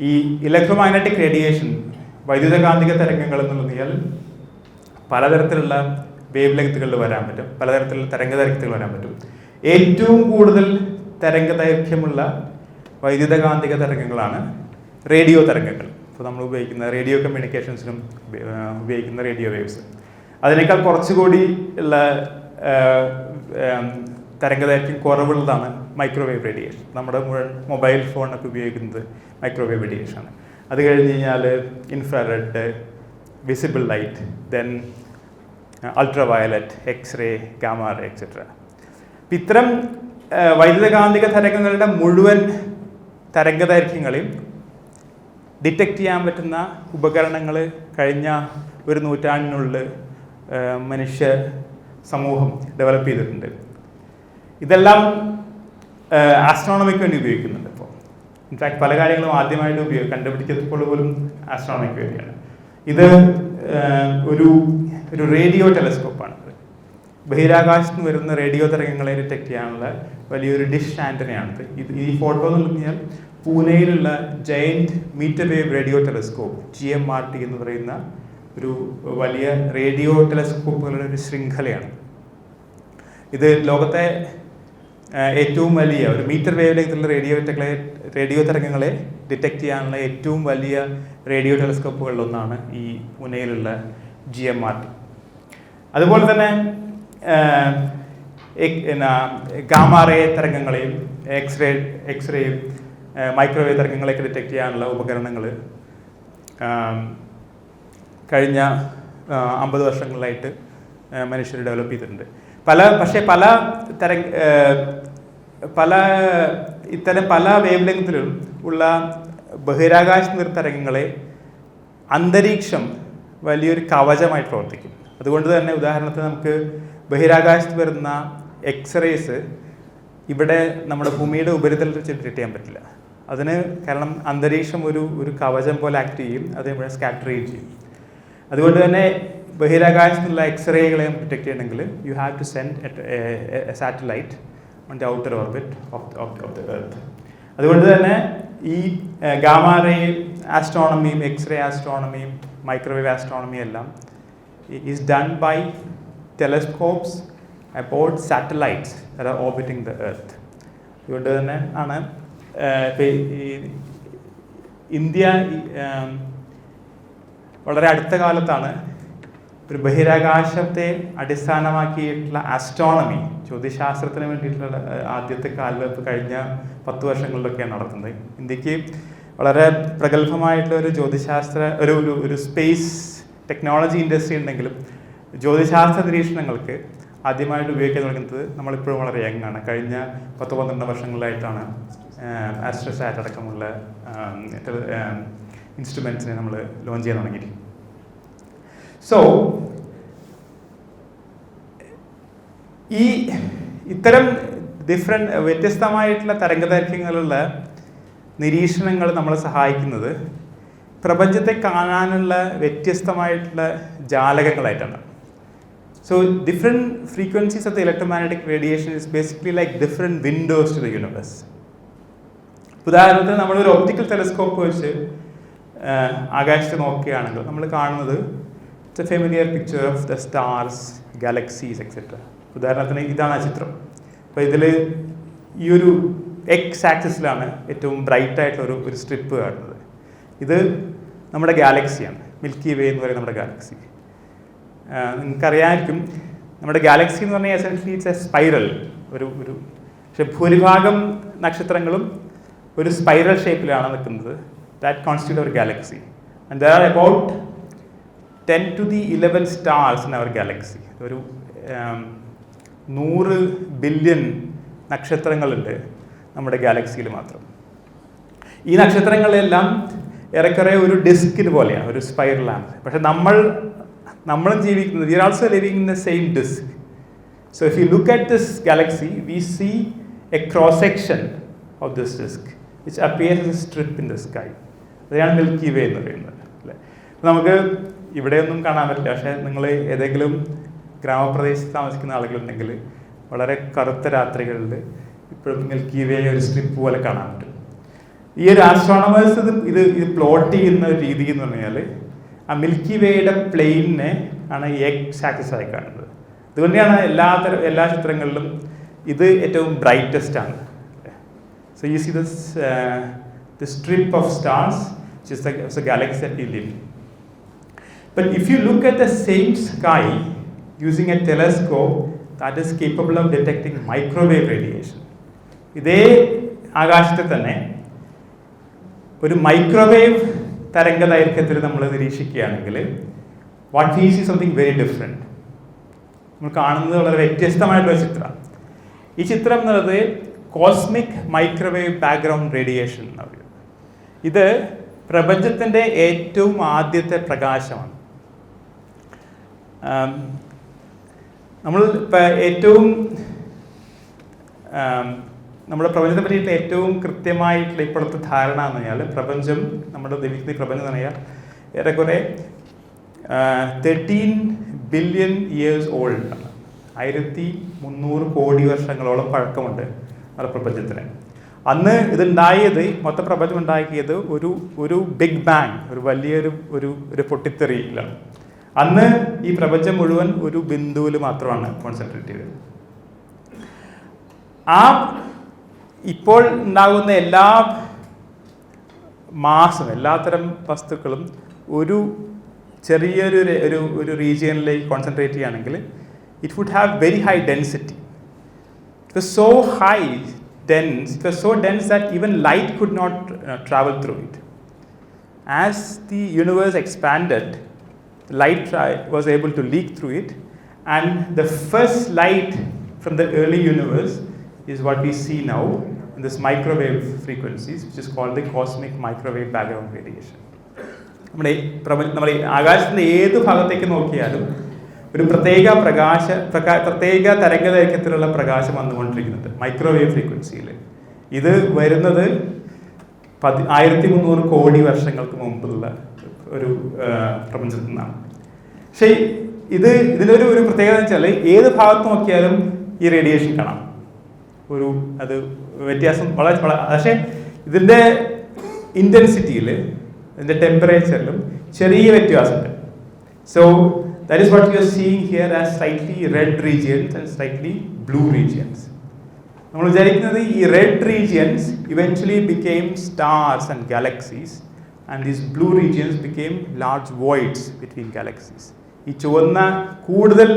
ഈ ഇലക്ട്രോമാഗ്നറ്റിക് റേഡിയേഷൻ, വൈദ്യുതകാന്തിക തരംഗങ്ങൾ എന്ന് പറഞ്ഞാൽ പലതരത്തിലുള്ള വേവ് ലെങ്ത്തുകളിൽ വരാൻ പറ്റും, പലതരത്തിലുള്ള തരംഗദൈർഘ്യത്തിൽ വരാൻ പറ്റും. ഏറ്റവും കൂടുതൽ തരംഗദൈർഘ്യമുള്ള വൈദ്യുതകാന്തിക തരംഗങ്ങളാണ് റേഡിയോ തരംഗങ്ങൾ. ഇപ്പോൾ നമ്മൾ ഉപയോഗിക്കുന്ന റേഡിയോ കമ്മ്യൂണിക്കേഷൻസിനും ഉപയോഗിക്കുന്ന റേഡിയോ വേവ്സ്. അതിനേക്കാൾ കുറച്ചുകൂടി ഉള്ള തരംഗദൈർഘ്യം കുറവുള്ളതാണ് മൈക്രോവേവ് റേഡിയേഷൻ. നമ്മുടെ മുഴുവൻ മൊബൈൽ ഫോണൊക്കെ ഉപയോഗിക്കുന്നത് മൈക്രോവേവ് റേഡിയേഷനാണ്. അത് കഴിഞ്ഞ് കഴിഞ്ഞാൽ infrared, visible light, then ultraviolet, X-ray, gamma ray etcetera. ഇത്തരം വൈദ്യുതകാന്തിക തരംഗങ്ങളുടെ മുഴുവൻ തരംഗദൈർഘ്യങ്ങളെയും ഡിറ്റക്റ്റ് ചെയ്യാൻ പറ്റുന്ന ഉപകരണങ്ങൾ കഴിഞ്ഞ ഒരു നൂറ്റാണ്ടിനുള്ളിൽ മനുഷ്യ സമൂഹം ഡെവലപ്പ് ചെയ്തിട്ടുണ്ട്. ഇതെല്ലാം ആസ്ട്രോണമിക്ക് വേണ്ടി ഉപയോഗിക്കുന്നുണ്ട്. ഇപ്പോൾ ഇൻഫാക്ട് പല കാര്യങ്ങളും ആദ്യമായിട്ട് കണ്ടുപിടിച്ചപ്പോൾ പോലും ആസ്ട്രോണമിക്ക് വേണ്ടിയാണ്. ഇത് ഒരു റേഡിയോ ടെലിസ്കോപ്പാണ്. ബഹിരാകാശത്ത് നിന്ന് വരുന്ന റേഡിയോ തരംഗങ്ങളെ ഡിറ്റക്ട് ചെയ്യാനുള്ള വലിയൊരു ഡിഷ് ആൻ്റനയാണിത്. ഈ ഫോട്ടോ എന്ന് പറഞ്ഞാൽ പൂനെയിലുള്ള giant metre wave radio telescope GMRT എന്ന് പറയുന്ന ഒരു വലിയ റേഡിയോ ടെലിസ്കോപ്പുകളുടെ ഒരു ശൃംഖലയാണ്. ഇത് ലോകത്തെ ഏറ്റവും വലിയ ഒരു മീറ്റർ വേവിലേക്കുള്ള റേഡിയോ തരംഗങ്ങളെ ഡിറ്റക്ട് ചെയ്യാനുള്ള ഏറ്റവും വലിയ റേഡിയോ ടെലിസ്കോപ്പുകളിലൊന്നാണ് ഈ പൂനെയിലുള്ള GMRT. അതുപോലെ തന്നെ ഗാമാ റേ തരംഗങ്ങളെയും എക്സ്റേയും മൈക്രോവേവ് തരംഗങ്ങളെയൊക്കെ ഡിറ്റക്ട് ചെയ്യാനുള്ള ഉപകരണങ്ങൾ കഴിഞ്ഞ 50 വർഷങ്ങളിലായിട്ട് മനുഷ്യർ ഡെവലപ്പ് ചെയ്തിട്ടുണ്ട്. പക്ഷേ പല വേവ് ലെങ്തിലും ഉള്ള ബഹിരാകാശ തരംഗങ്ങളെ അന്തരീക്ഷം വലിയൊരു കവചമായിട്ട് പ്രവർത്തിക്കും. അതുകൊണ്ട് തന്നെ ഉദാഹരണത്തിന് നമുക്ക് ബഹിരാകാശത്ത് വരുന്ന എക്സ്റേസ് ഇവിടെ നമ്മുടെ ഭൂമിയുടെ ഉപരിതലത്തിൽ ഡിറ്റക്ട് ചെയ്യാൻ പറ്റില്ല. അതിന് കാരണം അന്തരീക്ഷം ഒരു കവചം പോലെ ആക്ട് ചെയ്യും, അത് ഇവിടെ സ്കാറ്റർ ചെയ്യും. അതുകൊണ്ട് തന്നെ ബഹിരാകാശത്തുള്ള എക്സ്റേകളെ ഡിറ്റക്ട് ചെയ്യണമെങ്കിൽ you have to send a satellite on the outer orbit of the earth. അതുകൊണ്ട് തന്നെ ഈ ഗാമാ റേ ആസ്ട്രോണമിയും എക്സ്റേ ആസ്ട്രോണമിയും മൈക്രോവേവ് ആസ്ട്രോണമിയും എല്ലാം is done by telescopes about satellites that are orbiting the earth. അതുകൊണ്ട് തന്നെ ആണ് ഇന്ത്യ വളരെ അടുത്ത കാലത്താണ് ഒരു ബഹിരാകാശത്തെ അടിസ്ഥാനമാക്കിയിട്ടുള്ള ആസ്ട്രോണമി, ജ്യോതിശാസ്ത്രത്തിന് വേണ്ടിയിട്ടുള്ള ആദ്യത്തെ കാൽവെപ്പ് കഴിഞ്ഞ 10 വർഷങ്ങളിലൊക്കെയാണ് നടത്തുന്നത്. ഇന്ത്യക്ക് വളരെ പ്രഗത്ഭമായിട്ടുള്ള ഒരു ജ്യോതിശാസ്ത്ര ഒരു സ്പേസ് ടെക്നോളജി ഇൻഡസ്ട്രി ഉണ്ടെങ്കിലും ജ്യോതിശാസ്ത്ര നിരീക്ഷണങ്ങൾക്ക് ആദ്യമായിട്ട് ഉപയോഗിക്കാൻ തുടങ്ങുന്നത് നമ്മളിപ്പോഴും വളരെ യങ് ആണ്. കഴിഞ്ഞ 10-12 വർഷങ്ങളിലായിട്ടാണ് ആസ്ട്രോസാറ്റ് അടക്കമുള്ള ഇൻസ്ട്രുമെൻറ്റ്സിനെ നമ്മൾ ലോഞ്ച് ചെയ്യാൻ തുടങ്ങിയിരിക്കും. സോ ഇത്തരം വ്യത്യസ്തമായിട്ടുള്ള തരംഗദൈർഘ്യങ്ങളുള്ള നിരീക്ഷണങ്ങൾ നമ്മളെ സഹായിക്കുന്നത് പ്രപഞ്ചത്തെ കാണാനുള്ള വ്യത്യസ്തമായിട്ടുള്ള ജാലകങ്ങളായിട്ടാണ്. So different frequencies of the electromagnetic radiation is basically like different windows to the universe. ഉദാഹരണത്തിന് നമ്മളൊരു ഒപ്റ്റിക്കൽ ടെലിസ്കോപ്പ് വെച്ച് ആകാശത്ത് നോക്കുകയാണെങ്കിൽ നമ്മൾ കാണുന്നത് it's A familiar picture of the stars, galaxies etcetera. ഉദാഹരണത്തിന് ഇതാണ് ആ ചിത്രം. അപ്പോൾ ഇതിൽ ഈ ഒരു എക്സ് ആക്സിസിലാണ് ഏറ്റവും ബ്രൈറ്റ് ആയിട്ടുള്ള ഒരു സ്ട്രിപ്പ് കാണുന്നത്. ഇത് നമ്മുടെ ഗാലക്സിയാണ്, മിൽക്കി വേ എന്ന് പറയുന്ന നമ്മുടെ ഗാലക്സി. നിങ്ങൾക്കറിയാമായിരിക്കും നമ്മുടെ ഗാലക്സി എന്ന് പറഞ്ഞാൽ എസെൻഷ്യലി ഇറ്റ്സ് എ സ്പൈറൽ പക്ഷെ ഭൂരിഭാഗം നക്ഷത്രങ്ങളും ഒരു സ്പൈറൽ ഷേപ്പിലാണ് നിൽക്കുന്നത്. That constitute our galaxy and there are about 10 to the 11 stars in our galaxy. ഒരു 100 ബില്യൺ നക്ഷത്രങ്ങളുണ്ട് നമ്മുടെ ഗാലക്സിയിൽ മാത്രം. ഈ നക്ഷത്രങ്ങളെല്ലാം ഏറെക്കുറെ ഒരു ഡിസ്കിന് പോലെയാണ്, ഒരു സ്പൈറലാണ്. പക്ഷെ നമ്മളും ജീവിക്കുന്നത്, we are also living in the same disc. So if you look at this galaxy we see a cross section of this disc which appears as a strip in the sky. അതാണ് മിൽക്കി വേ എന്ന് പറയുന്നത് അല്ലേ. നമുക്ക് ഇവിടെയൊന്നും കാണാൻ പറ്റില്ല, പക്ഷേ നിങ്ങൾ ഏതെങ്കിലും ഗ്രാമപ്രദേശത്ത് താമസിക്കുന്ന ആളുകളുണ്ടെങ്കിൽ വളരെ കറുത്ത രാത്രികളിൽ ഇപ്പോഴും മിൽക്കി വേ ഒരു സ്ട്രിപ്പ് പോലെ കാണാൻ പറ്റും. ഈ ഒരു ആസ്ട്രോണമേഴ്സ് ഇത് പ്ലോട്ട് ചെയ്യുന്ന ഒരു രീതി എന്ന് പറഞ്ഞാൽ ആ മിൽക്കി വേയുടെ പ്ലെയിനെ ആണ് എക്സ് ആക്സിസായി കാണുന്നത്. അതുകൊണ്ടാണ് എല്ലാ ചിത്രങ്ങളിലും ഇത് ഏറ്റവും ബ്രൈറ്റസ്റ്റ് ആണ്. So you see this strip of stars which is the galaxy that we live in. But if you look at the same sky using a telescope that is capable of detecting microwave radiation, ഇതേ ആകാശത്തെ തന്നെ ഒരു മൈക്രോവേവ് തരംഗദൈർഘ്യത്തിൽ നമ്മൾ നിരീക്ഷിക്കുകയാണെങ്കിൽ what we see something very different. നമ്മൾ കാണുന്നത് വളരെ വ്യത്യസ്തമായിട്ടുള്ള ചിത്രം. ഈ ചിത്രം എന്നുള്ളത് കോസ്മിക് മൈക്രോവേവ് ബാക്ക്ഗ്രൗണ്ട് റേഡിയേഷൻ എന്ന് പറയുന്നത്. ഇത് പ്രപഞ്ചത്തിൻ്റെ ഏറ്റവും ആദ്യത്തെ പ്രകാശമാണ്. നമ്മൾ ഏറ്റവും നമ്മുടെ പ്രപഞ്ചത്തെ പറ്റിയിട്ട് ഏറ്റവും കൃത്യമായിട്ടുള്ള ഇപ്പോഴത്തെ ധാരണ എന്ന് പറഞ്ഞാൽ പ്രപഞ്ചം, നമ്മുടെ ദൈവിക പ്രപഞ്ചം എന്ന് പറഞ്ഞാൽ ഏറെക്കുറെ 13 ബില്യൺ ഇയേഴ്സ് ഓൾഡ് ആണ്. 1300 കോടി വർഷങ്ങളോളം പഴക്കമുണ്ട് നമ്മുടെ പ്രപഞ്ചത്തിന്. അന്ന് ഇതുണ്ടായത്, മൊത്തം പ്രപഞ്ചം ഉണ്ടാക്കിയത് ഒരു ബിഗ് ബാങ്, ഒരു വലിയൊരു പൊട്ടിത്തെറിയിലാണ്. അന്ന് ഈ പ്രപഞ്ചം മുഴുവൻ ഒരു ബിന്ദുവിൽ മാത്രമാണ് കോൺസെൻട്രേറ്റ് ചെയ്തത്. ഇപ്പോൾ ഉണ്ടാകുന്ന എല്ലാ മാസും, എല്ലാത്തരം വസ്തുക്കളും ഒരു ചെറിയൊരു റീജിയനിലേക്ക് കോൺസെൻട്രേറ്റ് ചെയ്യുകയാണെങ്കിൽ it would have very high density. It was so high dense, it was so dense that even light could not travel through it. As the universe expanded, light was able to leak through it, and the first light from the early universe is what we see now in this microwave frequencies, which is called the cosmic microwave background radiation. നമ്മുടെ ആകാശത്തിൻ്റെ ഏത് ഭാഗത്തേക്ക് നോക്കിയാലും ഒരു പ്രത്യേക തരംഗദൈർഘ്യത്തിലുള്ള പ്രകാശം വന്നുകൊണ്ടിരിക്കുന്നുണ്ട് മൈക്രോവേവ് ഫ്രീക്വൻസിയിൽ. ഇത് വരുന്നത് 1300 കോടി വർഷങ്ങൾക്ക് മുമ്പുള്ള ഒരു പ്രപഞ്ചത്തിൽ നിന്നാണ്. പക്ഷേ ഇതിലൊരു പ്രത്യേകത എന്ന് വെച്ചാൽ ഏത് ഭാഗത്ത് നോക്കിയാലും ഈ റേഡിയേഷൻ കാണാം. അത് വ്യത്യാസം വളരെ, പക്ഷേ ഇതിൻ്റെ ഇൻറ്റൻസിറ്റിയിൽ, ഇതിൻ്റെ ടെമ്പറേച്ചറിലും ചെറിയ വ്യത്യാസമുണ്ട്. So that is what you are seeing here as slightly red regions and slightly blue regions. നമ്മൾ വിചാരിക്കുന്നത് ഈ red regions eventually became stars and galaxies, and these blue regions became large voids between galaxies. ഈ ചുവന്ന കൂടുതൽ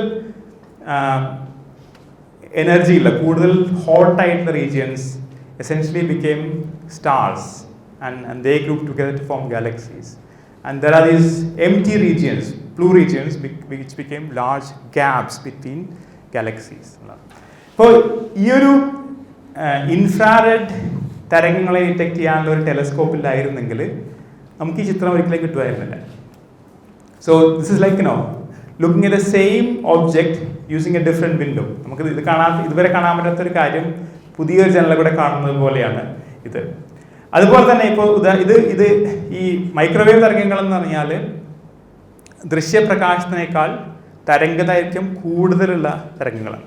എനർജി ഉള്ള, കൂടുതൽ ഹോട്ട് ആയിട്ടുള്ള regions essentially became stars, and they group together to form galaxies. And there are these empty regions, blue regions, which became large gaps between galaxies. അപ്പോൾ ഈ ഒരു ഇൻഫ്രാറെഡ് തരംഗങ്ങളെ ഡിറ്റക്ട് ചെയ്യാനുള്ള ഒരു ടെലസ്കോപ്പിലായിരുന്നെങ്കിൽ നമുക്ക് ഈ ചിത്രം ഒരിക്കലും കിട്ടുമായിരുന്നില്ല. So this is like looking at the same object using a different window. നമുക്ക് ഇതുവരെ കാണാൻ പറ്റാത്തൊരു കാര്യം പുതിയൊരു ജനലിൽ കൂടെ കാണുന്നത് പോലെയാണ് ഇത്. അതുപോലെ തന്നെ ഇപ്പോൾ ഇത് ഈ മൈക്രോവേവ് തരംഗങ്ങൾ എന്ന് പറഞ്ഞാൽ ദൃശ്യപ്രകാശത്തിനേക്കാൾ തരംഗദൈർഘ്യം കൂടുതലുള്ള തരംഗങ്ങളാണ്.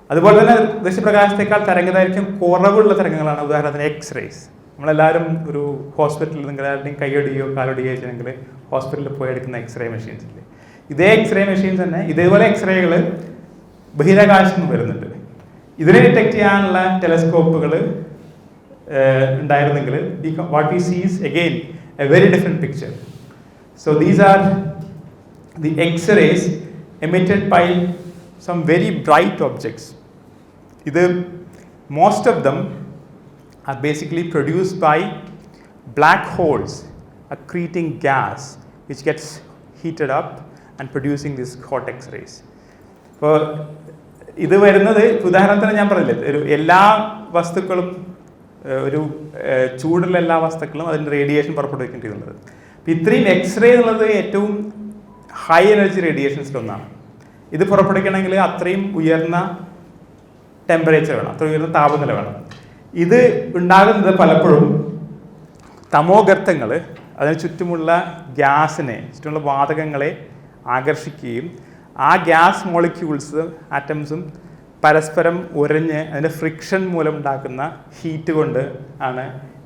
അതുപോലെ തന്നെ ദൃശ്യപ്രകാശത്തേക്കാൾ തരംഗദൈർഘ്യം കുറവുള്ള തരംഗങ്ങളാണ്. ഉദാഹരണത്തിന് എക്സ്റേസ്. നമ്മളെല്ലാവരും ഒരു ഹോസ്പിറ്റലിൽ നിങ്ങളെല്ലാവരുടെയും കൈയടിയോ കാലടിയോ ചെയ്യണമെങ്കിൽ ഹോസ്പിറ്റലിൽ പോയി എടുക്കുന്ന എക്സ്റേ മെഷീൻസ് ഇല്ലേ, ഇതേ എക്സ്റേ മെഷീൻസ് തന്നെ ഇതേപോലെ എക്സ്റേകൾ ബഹിരാകാശത്ത് നിന്ന് വരുന്നുണ്ട്. ഇതിനെ ഡിറ്റക്ട് ചെയ്യാനുള്ള ടെലസ്കോപ്പുകൾ ഉണ്ടായിരുന്നെങ്കിൽ what we see is again a very different picture. So these are the X-rays emitted by some very bright objects. Most of them are basically produced by black holes accreting gas which gets heated up and producing these hot X-rays. അപ്പോൾ ഇത് വരുന്നത് ഉദാഹരണത്തിന് ഞാൻ പറഞ്ഞില്ലേ, എല്ലാ വസ്തുക്കളും ഒരു ചൂടുള്ള എല്ലാ വസ്തുക്കളും അതിൻ്റെ റേഡിയേഷൻ പുറപ്പെടുവിക്കേണ്ടിയിരുന്നത്. അപ്പോൾ ഇത്രയും എക്സ്റേ എന്നുള്ളത് ഏറ്റവും ഹൈ എനർജി റേഡിയേഷൻസിലൊന്നാണ്. ഇത് പുറപ്പെടുവിക്കണമെങ്കിൽ അത്രയും ഉയർന്ന ടെമ്പറേച്ചർ വേണം, അത്ര ഉയർന്ന താപനില വേണം. ഇത് ഉണ്ടാകുന്നത് പലപ്പോഴും തമോഗർത്തങ്ങൾ അതിന് ചുറ്റുമുള്ള ഗ്യാസിനെ, ചുറ്റുമുള്ള വാതകങ്ങളെ ആകർഷിക്കുകയും ആ ഗ്യാസ് മോളിക്യൂൾസ് ആറ്റംസും പരസ്പരം ഉരഞ്ഞ് അതിൻ്റെ ഫ്രിക്ഷൻ മൂലം ഉണ്ടാക്കുന്ന ഹീറ്റ് കൊണ്ട് ആണ്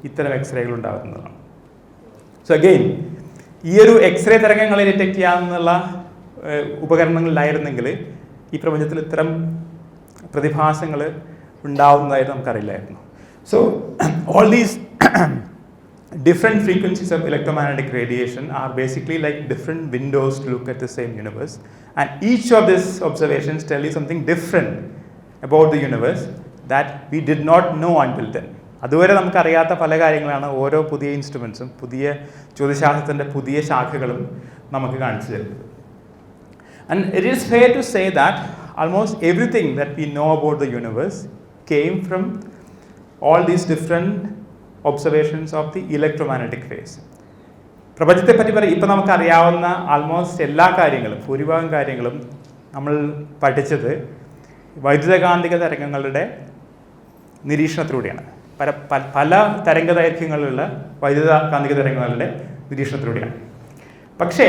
ഇത്തരം എക്സ്റേകൾ ഉണ്ടാകുന്നത്. സോ അഗെയിൻ ഈ ഒരു എക്സ്റേ തരംഗങ്ങളെ ഡിറ്റക്ട് ചെയ്യാമെന്നുള്ള ഉപകരണങ്ങളിലായിരുന്നെങ്കിൽ ഈ പ്രപഞ്ചത്തിൽ ഇത്തരം പ്രതിഭാസങ്ങൾ ഉണ്ടാവുന്നതായിട്ട് നമുക്കറിയില്ലായിരുന്നു. So all these different frequencies of electromagnetic radiation are basically like different windows to look at the same universe, and each of these observations tell you something different about the universe that we did not know until then. അതുവരെ നമുക്കറിയാത്ത പല കാര്യങ്ങളാണ് ഓരോ പുതിയ ഇൻസ്ട്രുമെൻസും പുതിയ ജ്യോതിശാസ്ത്രത്തിൻ്റെ പുതിയ ശാഖകളും നമുക്ക് കാണിച്ചു തരുന്നത്. And it is fair to say that almost everything that we know about the universe came from all these different observations of the electromagnetic phase. പ്രപഞ്ചത്തെ പറ്റി ഇപ്പം നമുക്കറിയാവുന്ന ആൾമോസ്റ്റ് എല്ലാ കാര്യങ്ങളും, ഭൂരിഭാഗം കാര്യങ്ങളും നമ്മൾ പഠിച്ചത് വൈദ്യുതകാന്തിക തരംഗങ്ങളുടെ നിരീക്ഷണത്തിലൂടെയാണ്. പല തരംഗദൈർഘ്യങ്ങളിലുള്ള വൈദ്യുതകാന്തിക തരംഗങ്ങളുടെ നിരീക്ഷണത്തിലൂടെയാണ്. പക്ഷേ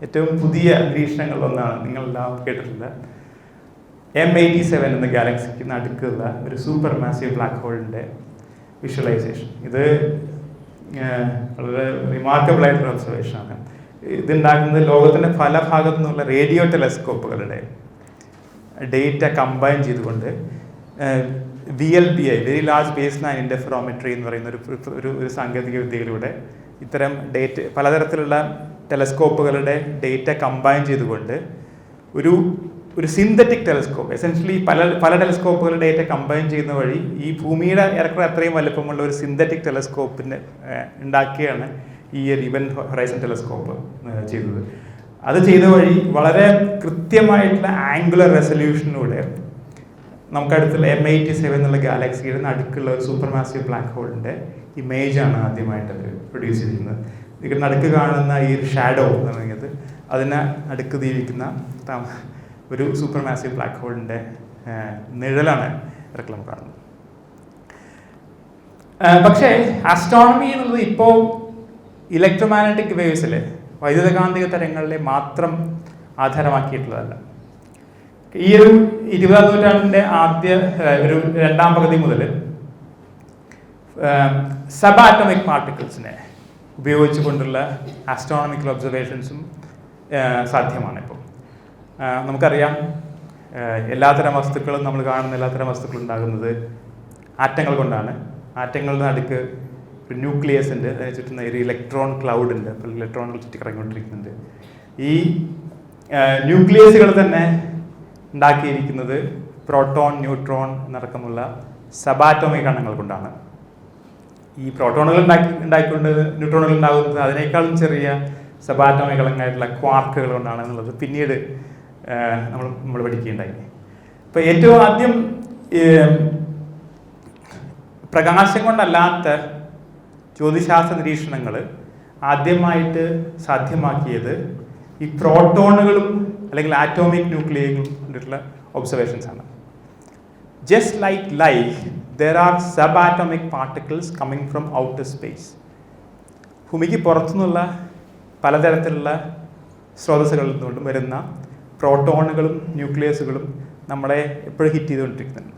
ഏറ്റവും പുതിയ നിരീക്ഷണങ്ങളിലൊന്നാണ് നിങ്ങളെല്ലാം കേട്ടിട്ടുള്ള M87 എന്ന ഗാലക്സിക്ക് നടുക്കുള്ള ഒരു സൂപ്പർ മാസീവ് ബ്ലാക്ക് ഹോളിൻ്റെ വിഷ്വലൈസേഷൻ. ഇത് വളരെ റിമാർക്കബിൾ ആയിട്ടുള്ള ഒബ്സർവേഷനാണ്. ഇതുണ്ടാക്കുന്നത് ലോകത്തിൻ്റെ പല ഭാഗത്തു നിന്നുള്ള റേഡിയോ ടെലസ്കോപ്പുകളുടെ ഡേറ്റ കമ്പൈൻ ചെയ്തുകൊണ്ട് VLBI, very large baseline interferometry എന്ന് പറയുന്ന ഒരു സാങ്കേതിക വിദ്യയിലൂടെ ഇത്തരം പലതരത്തിലുള്ള ടെലസ്കോപ്പുകളുടെ ഡേറ്റ കമ്പൈൻ ചെയ്തുകൊണ്ട് ഒരു സിന്തറ്റിക് ടെലസ്കോപ്പ്, എസെൻഷ്യലി പല ടെലസ്കോപ്പുകളുടെ ഡേറ്റ കമ്പൈൻ ചെയ്യുന്ന വഴി ഈ ഭൂമിയുടെ ഏറെക്കുറെ അത്രയും വലുപ്പമുള്ള ഒരു സിന്തറ്റിക് ടെലസ്കോപ്പിന് ഉണ്ടാക്കിയാണ് ഈ ഒരു ഇവൻറ്റ് ഹൊറൈസൺ ടെലസ്കോപ്പ് ചെയ്തത്. അത് ചെയ്ത വഴി വളരെ കൃത്യമായിട്ടുള്ള ആംഗുലർ റെസൊല്യൂഷനിലൂടെ നമുക്കടുത്തുള്ള M87 എന്നുള്ള ഗാലക്സിയുടെ നടുക്കുള്ള ഒരു സൂപ്പർ മാസീവ് ബ്ലാക്ക് ഹോളിൻ്റെ ഇമേജാണ് ആദ്യമായിട്ട് അവർ പ്രൊഡ്യൂസ് ചെയ്തിരുന്നത്. ഇതിൽ നടുക്ക് കാണുന്ന ഈ ഷാഡോ എന്ന് പറയുന്നത് അതിനെ നടുക്ക് ജീവിക്കുന്ന ഒരു സൂപ്പർ മാസീവ് ബ്ലാക്ക് ഹോളിൻ്റെ നിഴലാണ് ഇറക്കി നമുക്ക് കാണുന്നത്. പക്ഷേ ആസ്ട്രോണമി എന്നുള്ളത് ഇപ്പോൾ ഇലക്ട്രോമാഗ്നറ്റിക് വേവ്സിൽ വൈദ്യുതകാന്തിക തരംഗങ്ങളെ മാത്രം ആധാരമാക്കിയിട്ടുള്ളതല്ല. ഈ ഒരു 20ാം നൂറ്റാണ്ടിൻ്റെ ഒരു രണ്ടാം പകുതി മുതൽ സബ് ആറ്റോമിക് പാർട്ടിക്കിൾസിനെ ഉപയോഗിച്ചുകൊണ്ടുള്ള ആസ്ട്രോണമിക്കൽ ഒബ്സർവേഷൻസും സാധ്യമാണ്. ഇപ്പോൾ നമുക്കറിയാം എല്ലാത്തരം വസ്തുക്കളും, നമ്മൾ കാണുന്ന എല്ലാത്തരം വസ്തുക്കളും ഉണ്ടാകുന്നത് ആറ്റങ്ങൾ കൊണ്ടാണ്. ആറ്റങ്ങളുടെ നടുക്ക് ഒരു ന്യൂക്ലിയസ് ഉണ്ട്, അതിനെ ചുറ്റുന്ന ഒരു ഇലക്ട്രോൺ ക്ലൗഡ് ഉണ്ട്, അപ്പോൾ ഇലക്ട്രോണുകൾ ചുറ്റിക്കറങ്ങിക്കൊണ്ടിരിക്കുന്നുണ്ട്. ഈ ന്യൂക്ലിയസുകൾ തന്നെ ഉണ്ടാക്കിയിരിക്കുന്നത് പ്രോട്ടോൺ, ന്യൂട്രോൺ എന്നടക്കമുള്ള സബാറ്റോമിക് കണങ്ങൾ കൊണ്ടാണ്. ഈ പ്രോട്ടോണുകൾ ഉണ്ടാക്കിക്കൊണ്ട് ന്യൂട്രോണുകൾ ഉണ്ടാകുന്നത് അതിനേക്കാളും ചെറിയ സബാറ്റോമിക് കണങ്ങളായിട്ടുള്ള ക്വാർക്കുകൾ കൊണ്ടാണ് എന്നുള്ളത് പിന്നീട് നമ്മൾ പഠിക്കുകയുണ്ടായി. ഇപ്പോൾ ഏറ്റവും ആദ്യം പ്രകാശം കൊണ്ടല്ലാത്ത ജ്യോതിശാസ്ത്ര നിരീക്ഷണങ്ങൾ ആദ്യമായിട്ട് സാധ്യമാക്കിയത് ഈ പ്രോട്ടോണുകളും അല്ലെങ്കിൽ ആറ്റോമിക് ന്യൂക്ലിയകളും കൊണ്ടുള്ള ഒബ്സർവേഷൻസ് ആണ്. Just like light, there are subatomic particles coming from outer space. ഭൂമിക്ക് പുറത്തുനിന്നുള്ള പലതരത്തിലുള്ള സ്രോതസ്സുകളിൽ നിന്നും വരുന്ന പ്രോട്ടോണുകളും ന്യൂക്ലിയസുകളും നമ്മളെ എപ്പോഴും ഹിറ്റ് ചെയ്തുകൊണ്ടിരിക്കുന്നുണ്ട്.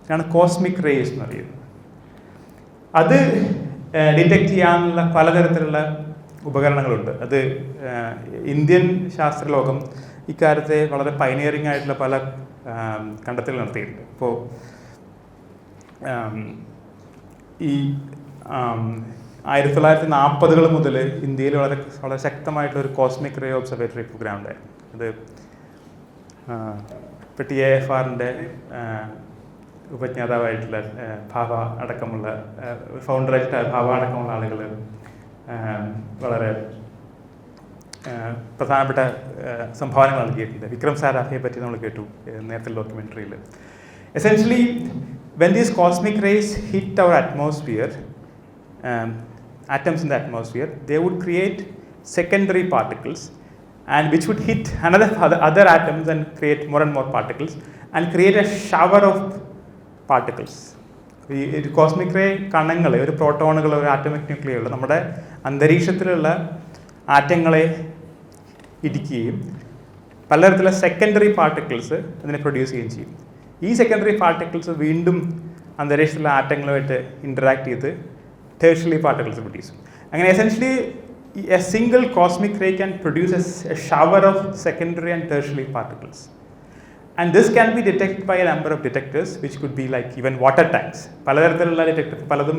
ഇതാണ് കോസ്മിക് റേസ് എന്ന് പറയുന്നത്. അത് ഡിറ്റക്റ്റ് ചെയ്യാനുള്ള പലതരത്തിലുള്ള ഉപകരണങ്ങളുണ്ട്. അത് ഇന്ത്യൻ ശാസ്ത്രലോകം ഇക്കാര്യത്തെ വളരെ പൈനിയറിംഗ് ആയിട്ടുള്ള പല കണ്ടെത്തൽ നടത്തിയിട്ടുണ്ട്. ഇപ്പോൾ ഈ 1940 മുതൽ ഇന്ത്യയിൽ വളരെ ശക്തമായിട്ടുള്ളൊരു കോസ്മിക് റേ ഒബ്സർവേറ്ററി പ്രോഗ്രാം ഉണ്ടായിരുന്നു. അത് TIFRന്റെ ഉപജ്ഞാതാവായിട്ടുള്ള ഭാവ അടക്കമുള്ള ഫൗണ്ടറായിട്ട് ഭാവ അടക്കമുള്ള ആളുകൾ വളരെ പ്രധാനപ്പെട്ട സംഭാവനകൾ നൽകിയിട്ടുണ്ട്. വിക്രം സാരാഭായെ പറ്റി നമ്മൾ കേട്ടു നേരത്തെ ഡോക്യുമെൻ്ററിയിൽ. Essentially when these cosmic rays hit our atmosphere, atoms in the atmosphere, they would create secondary particles, and which would hit other atoms and create more and more particles and create a shower of particles. ഈ കോസ്മിക് റേ കണങ്ങൾ, ഒരു പ്രോട്ടോണുകൾ, ഒരു ആറ്റമിക് ന്യൂക്ലിയകൾ നമ്മുടെ അന്തരീക്ഷത്തിലുള്ള ആറ്റങ്ങളെ ഇടിക്കുകയും പലതരത്തിലുള്ള സെക്കൻഡറി പാർട്ടിക്കിൾസ് അതിനെ പ്രൊഡ്യൂസ് ചെയ്യുകയും ചെയ്യും. ഈ സെക്കൻഡറി പാർട്ടിക്കിൾസ് വീണ്ടും അന്തരീക്ഷത്തിലുള്ള ആറ്റങ്ങളുമായിട്ട് ഇൻറ്ററാക്ട് ചെയ്ത് ടേർഷ്യറി പാർട്ടിക്കിൾസ് പ്രൊഡ്യൂസ് ചെയ്യും. അങ്ങനെ essentially a single cosmic ray can produce a shower of secondary and tertiary particles. And this can be detected by a number of detectors, which could be like even water tanks. പലതരത്തിലുള്ള ഡിറ്റക്ടർ, പലതും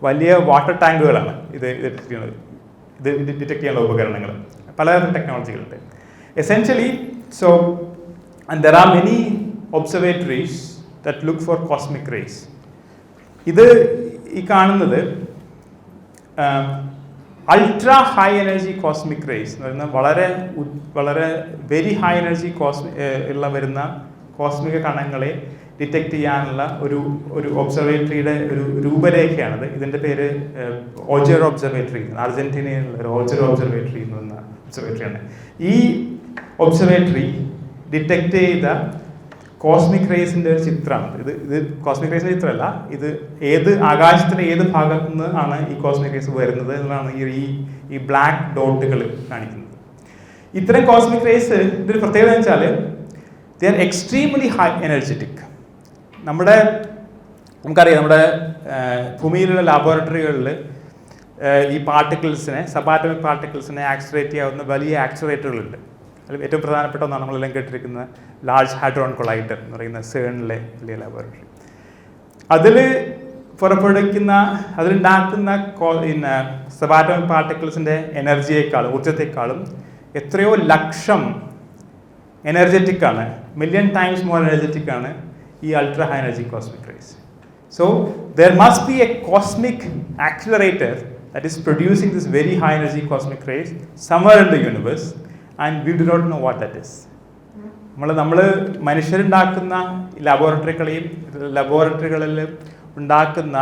വലിയ വാട്ടർ ടാങ്കുകളാണ് ഇത് ഡിറ്റക്ട് ചെയ്യാനുള്ള ഉപകരണങ്ങൾ. പലതരം ടെക്നോളജികളുണ്ട് essentially. So and there are many observatories that look for cosmic rays. ഇത് ഈ കാണുന്നത് ultra high energy cosmic rays എന്ന് പറയുന്ന വളരെ വെരി ഹൈ എനർജി ഉള്ള വരുന്ന കോസ്മിക കണങ്ങളെ ഡിറ്റക്ട് ചെയ്യാനുള്ള ഒരു ഒബ്സർവേറ്ററിയുടെ ഒരു രൂപരേഖയാണത്. ഇതിൻ്റെ പേര് ഓജർ ഒബ്സർവേറ്ററി, അർജന്റീനയിലുള്ള ഒരു ഓജർ ഒബ്സർവേറ്ററി എന്ന് പറയുന്ന ഒബ്സർവേറ്ററിയാണ്. ഈ ഒബ്സർവേറ്ററി ഡിറ്റക്ട് ചെയ്ത കോസ്മിക് റേസിൻ്റെ ഒരു ചിത്രമാണ് ഇത് കോസ്മിക് റേസിൻ്റെ ചിത്രമല്ല, ഇത് ആകാശത്തിൻ്റെ ഏത് ഭാഗത്തു നിന്ന് ആണ് ഈ കോസ്മിക് റേസ് വരുന്നത് എന്നതാണ് ഈ ബ്ലാക്ക് ഡോട്ടുകൾ കാണിക്കുന്നത്. ഇത്തരം കോസ്മിക് റേസ് ഇതൊരു പ്രത്യേകത എന്ന് വെച്ചാൽ they are extremely high energetic. നമുക്കറിയാം, നമ്മുടെ ഭൂമിയിലുള്ള ലാബോറട്ടറികളിൽ ഈ പാർട്ടിക്കിൾസിനെ, സബാറ്റോമിക് പാർട്ടിക്കിൾസിനെ ആക്സിലറേറ്റ് ചെയ്യാവുന്ന വലിയ ആക്സിലറേറ്ററുകളുണ്ട്. അതിൽ ഏറ്റവും പ്രധാനപ്പെട്ട ഒന്നാണ് നമ്മളെല്ലാം കേട്ടിരിക്കുന്ന ലാർജ് ഹാഡ്രോൺ കൊളൈഡർ എന്ന് പറയുന്ന സേണിലെ വലിയ ലാബോറട്ടറി. അതിലുണ്ടാക്കുന്ന സബാറ്റോമിക് പാർട്ടിക്കിൾസിൻ്റെ എനർജിയേക്കാളും ഊർജ്ജത്തെക്കാളും എത്രയോ ലക്ഷം എനർജറ്റിക്കാണ്, മില്യൺ ടൈംസ് മോർ എനർജറ്റിക്കാണ് ഈ ultra high energy cosmic rays. So there must be a cosmic accelerator that is producing this very high energy cosmic rays somewhere in the universe, and we do not know what that is. നമ്മൾ മനുഷ്യരുണ്ടാക്കുന്ന ലബോറട്ടറികളിൽ ഉണ്ടാക്കുന്ന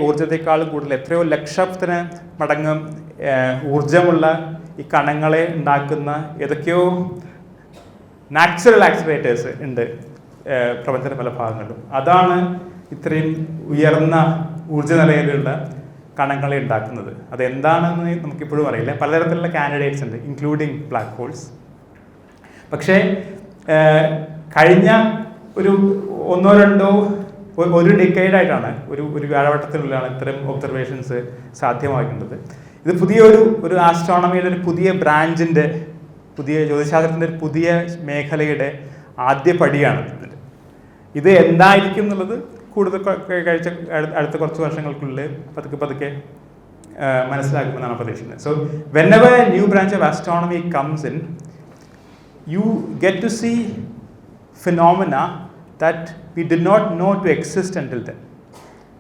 ഊർജ്ജത്തെക്കാളും കൂടുതൽ എത്രയോ ലക്ഷത്തിന് മടങ്ങ് ഊർജ്ജമുള്ള ഈ കണങ്ങളെ ഉണ്ടാക്കുന്ന ഏതൊക്കെയോ നാച്ചുറൽ ആക്സിലറേറ്റേഴ്സ് ഉണ്ട് പ്രപഞ്ചത്തിൻ്റെ പല ഭാഗങ്ങളിലും. അതാണ് ഇത്രയും ഉയർന്ന ഊർജ്ജ നിലയിലുള്ള കണങ്ങളെ ഉണ്ടാക്കുന്നത്. അതെന്താണെന്ന് നമുക്കിപ്പോഴും അറിയില്ല. പലതരത്തിലുള്ള കാൻഡിഡേറ്റ്സ് ഉണ്ട്, ഇൻക്ലൂഡിങ് ബ്ലാക്ക് ഹോൾസ്. പക്ഷേ കഴിഞ്ഞ ഒരു 1-2 ഒരു ഡിക്കേഡായിട്ടാണ് ഒരു വ്യാഴവട്ടത്തിനുള്ളിലാണ് ഇത്തരം ഒബ്സർവേഷൻസ് സാധ്യമാക്കുന്നത്. ഇത് പുതിയൊരു ആസ്ട്രോണമിയുടെ ഒരു പുതിയ ബ്രാഞ്ചിൻ്റെ, ജ്യോതിശാസ്ത്രത്തിൻ്റെ ഒരു പുതിയ മേഖലയുടെ ആദ്യ പടിയാണ്. ഇത് എന്തായിരിക്കും എന്നുള്ളത് കൂടുതൽ അടുത്ത കുറച്ച് വർഷങ്ങൾക്കുള്ളിൽ പതുക്കെ മനസ്സിലാക്കുമെന്നാണ് പ്രതീക്ഷിക്കുന്നത്. So whenever a new branch of astronomy comes in, you get to see phenomena that we did not know to exist until then.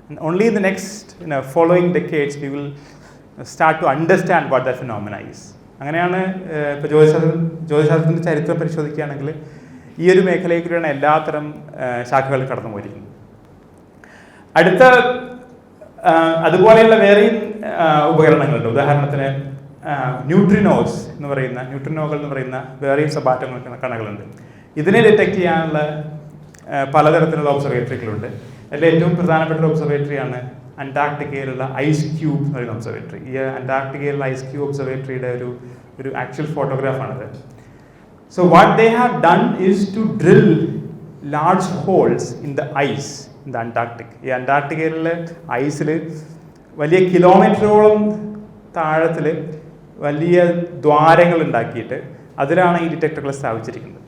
And only in the next following decades we will start to understand what that phenomena is. അങ്ങനെയാണ് ഇപ്പോൾ ജ്യോതിശാസ്ത്രത്തിൻ്റെ ചരിത്രം പരിശോധിക്കുകയാണെങ്കിൽ ഈ ഒരു മേഖലയിലൂടെയാണ് എല്ലാത്തരം ശാഖകൾ കടന്നു പോയിരിക്കുന്നത്. അടുത്ത അതുപോലെയുള്ള വേറെയും ഉപകരണങ്ങളുണ്ട്. ഉദാഹരണത്തിന് ന്യൂട്രിനോകൾ എന്ന് പറയുന്ന വേറെയും സബാറ്റങ്ങൾ കണകളുണ്ട്. ഇതിനെ ഡിറ്റക്ട് ചെയ്യാനുള്ള പലതരത്തിലുള്ള ഒബ്സർവേറ്ററികളുണ്ട്. അതിൽ ഏറ്റവും പ്രധാനപ്പെട്ട ഒരു ഒബ്സർവേറ്ററിയാണ് അന്റാർട്ടിക്കയിലുള്ള ഐസ് ക്യൂബ് എന്ന് പറയുന്ന ഒബ്സർവേറ്ററി. ഈ അന്റാർട്ടിക്കയിലുള്ള ഐസ് ക്യൂബ് ഒബ്സർവേറ്ററിയുടെ ഒരു ആക്ച്വൽ ഫോട്ടോഗ്രാഫാണിത്. So what they have done is to drill large holes in the ice in the Antarctic. ഈ അന്റാർട്ടിക്കയിലുള്ള ഐസിൽ വലിയ കിലോമീറ്ററോളം താഴത്തിൽ വലിയ ദ്വാരങ്ങൾ ഉണ്ടാക്കിയിട്ട് അതിലാണ് ഈ ഡിറ്റക്ടറുകൾ സ്ഥാപിച്ചിരിക്കുന്നത്.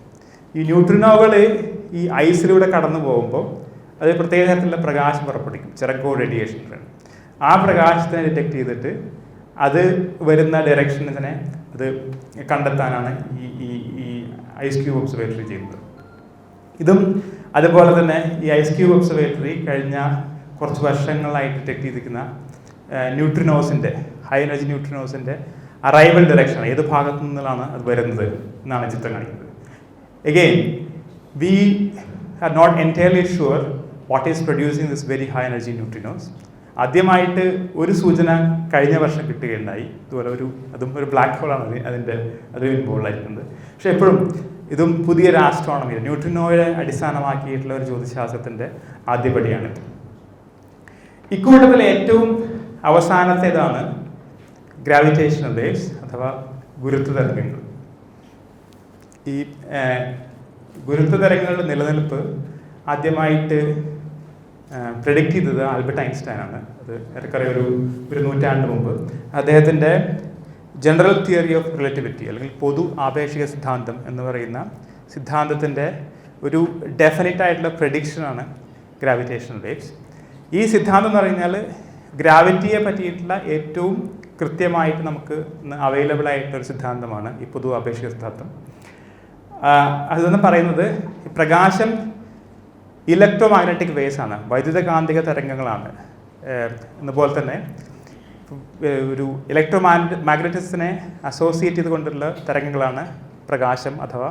ഈ ന്യൂട്രിനോകൾ ഈ ഐസിലൂടെ കടന്നു പോകുമ്പോൾ അത് പ്രത്യേക തരത്തിലുള്ള പ്രകാശം പുറപ്പെടുവിക്കും, ചെറക്കോ റേഡിയേഷൻ. ആ പ്രകാശത്തിനെ ഡിറ്റക്ട് ചെയ്തിട്ട് അത് വരുന്ന ഡയറക്ഷൻസിനെ അത് കണ്ടെത്താനാണ് ഈ ഐസ് ക്യൂബ് ഒബ്സർവേറ്ററി ചെയ്യുന്നത്. ഇതും അതുപോലെ തന്നെ ഈ ഐസ് ക്യൂബ് ഒബ്സർവേറ്ററി കഴിഞ്ഞ കുറച്ച് വർഷങ്ങളായിട്ട് ഡിറ്റക്ട് ചെയ്തിരിക്കുന്ന ന്യൂട്രിനോസിൻ്റെ, ഹൈ എനർജി ന്യൂട്രിനോസിൻ്റെ അറൈവൽ ഡയറക്ഷൻ, ഏത് ഭാഗത്തു നിന്നാണ് അത് വരുന്നത് എന്നാണ് ചിത്രം കാണിക്കുന്നത്. Again, we are not entirely sure what is producing this very high energy neutrinos. ആദ്യമായിട്ട് ഒരു സൂചന കഴിഞ്ഞ വർഷം കിട്ടുകയുണ്ടായി. ഇതുപോലെ അതും ഒരു ബ്ലാക്ക് ഹോളാണ് അത് ഇൻവോൾവായിരിക്കുന്നത്. പക്ഷേ എപ്പോഴും ഇതും പുതിയൊരു ആസ്ട്രോണമി, ന്യൂട്രിനോയെ അടിസ്ഥാനമാക്കിയിട്ടുള്ള ഒരു ജ്യോതിശാസ്ത്രത്തിൻ്റെ ആദ്യപടിയാണിത്. ഇക്കൂട്ടത്തിലെ ഏറ്റവും അവസാനത്തേതാണ് ഗ്രാവിറ്റേഷണൽ വേവ്സ് അഥവാ ഗുരുത്വ തരംഗങ്ങൾ. ഈ ഗുരുത്വ തരംഗങ്ങളുടെ നിലനിൽപ്പ് ആദ്യമായിട്ട് പ്രെഡിക്റ്റ് ചെയ്തത് ആൽബർട്ട് ഐൻസ്റ്റൈനാണ്. അത് ഏറെക്കുറെ ഒരു നൂറ്റാണ്ട് മുമ്പ് അദ്ദേഹത്തിൻ്റെ ജനറൽ തിയറി ഓഫ് റിലേറ്റിവിറ്റി അല്ലെങ്കിൽ പൊതു ആപേക്ഷിക സിദ്ധാന്തം എന്ന് പറയുന്ന സിദ്ധാന്തത്തിൻ്റെ ഒരു ഡെഫിനറ്റ് ആയിട്ടുള്ള പ്രഡിക്ഷനാണ് ഗ്രാവിറ്റേഷണൽ വേവ്സ്. ഈ സിദ്ധാന്തം എന്ന് പറഞ്ഞാൽ ഗ്രാവിറ്റിയെ പറ്റിയിട്ടുള്ള ഏറ്റവും കൃത്യമായിട്ട് നമുക്ക് അവൈലബിൾ ആയിട്ടൊരു സിദ്ധാന്തമാണ് ഈ പൊതു ആപേക്ഷിക സിദ്ധാന്തം. അതെന്ന് പറയുന്നത് പ്രകാശം ഇലക്ട്രോ മാഗ്നറ്റിക് വേവ്സ് ആണ്, വൈദ്യുതകാന്തിക തരംഗങ്ങളാണ്. അതുപോലെ തന്നെ ഒരു ഇലക്ട്രോ മാഗ്നറ്റിക്സിനെ അസോസിയേറ്റ് ചെയ്തുകൊണ്ടുള്ള തരംഗങ്ങളാണ് പ്രകാശം അഥവാ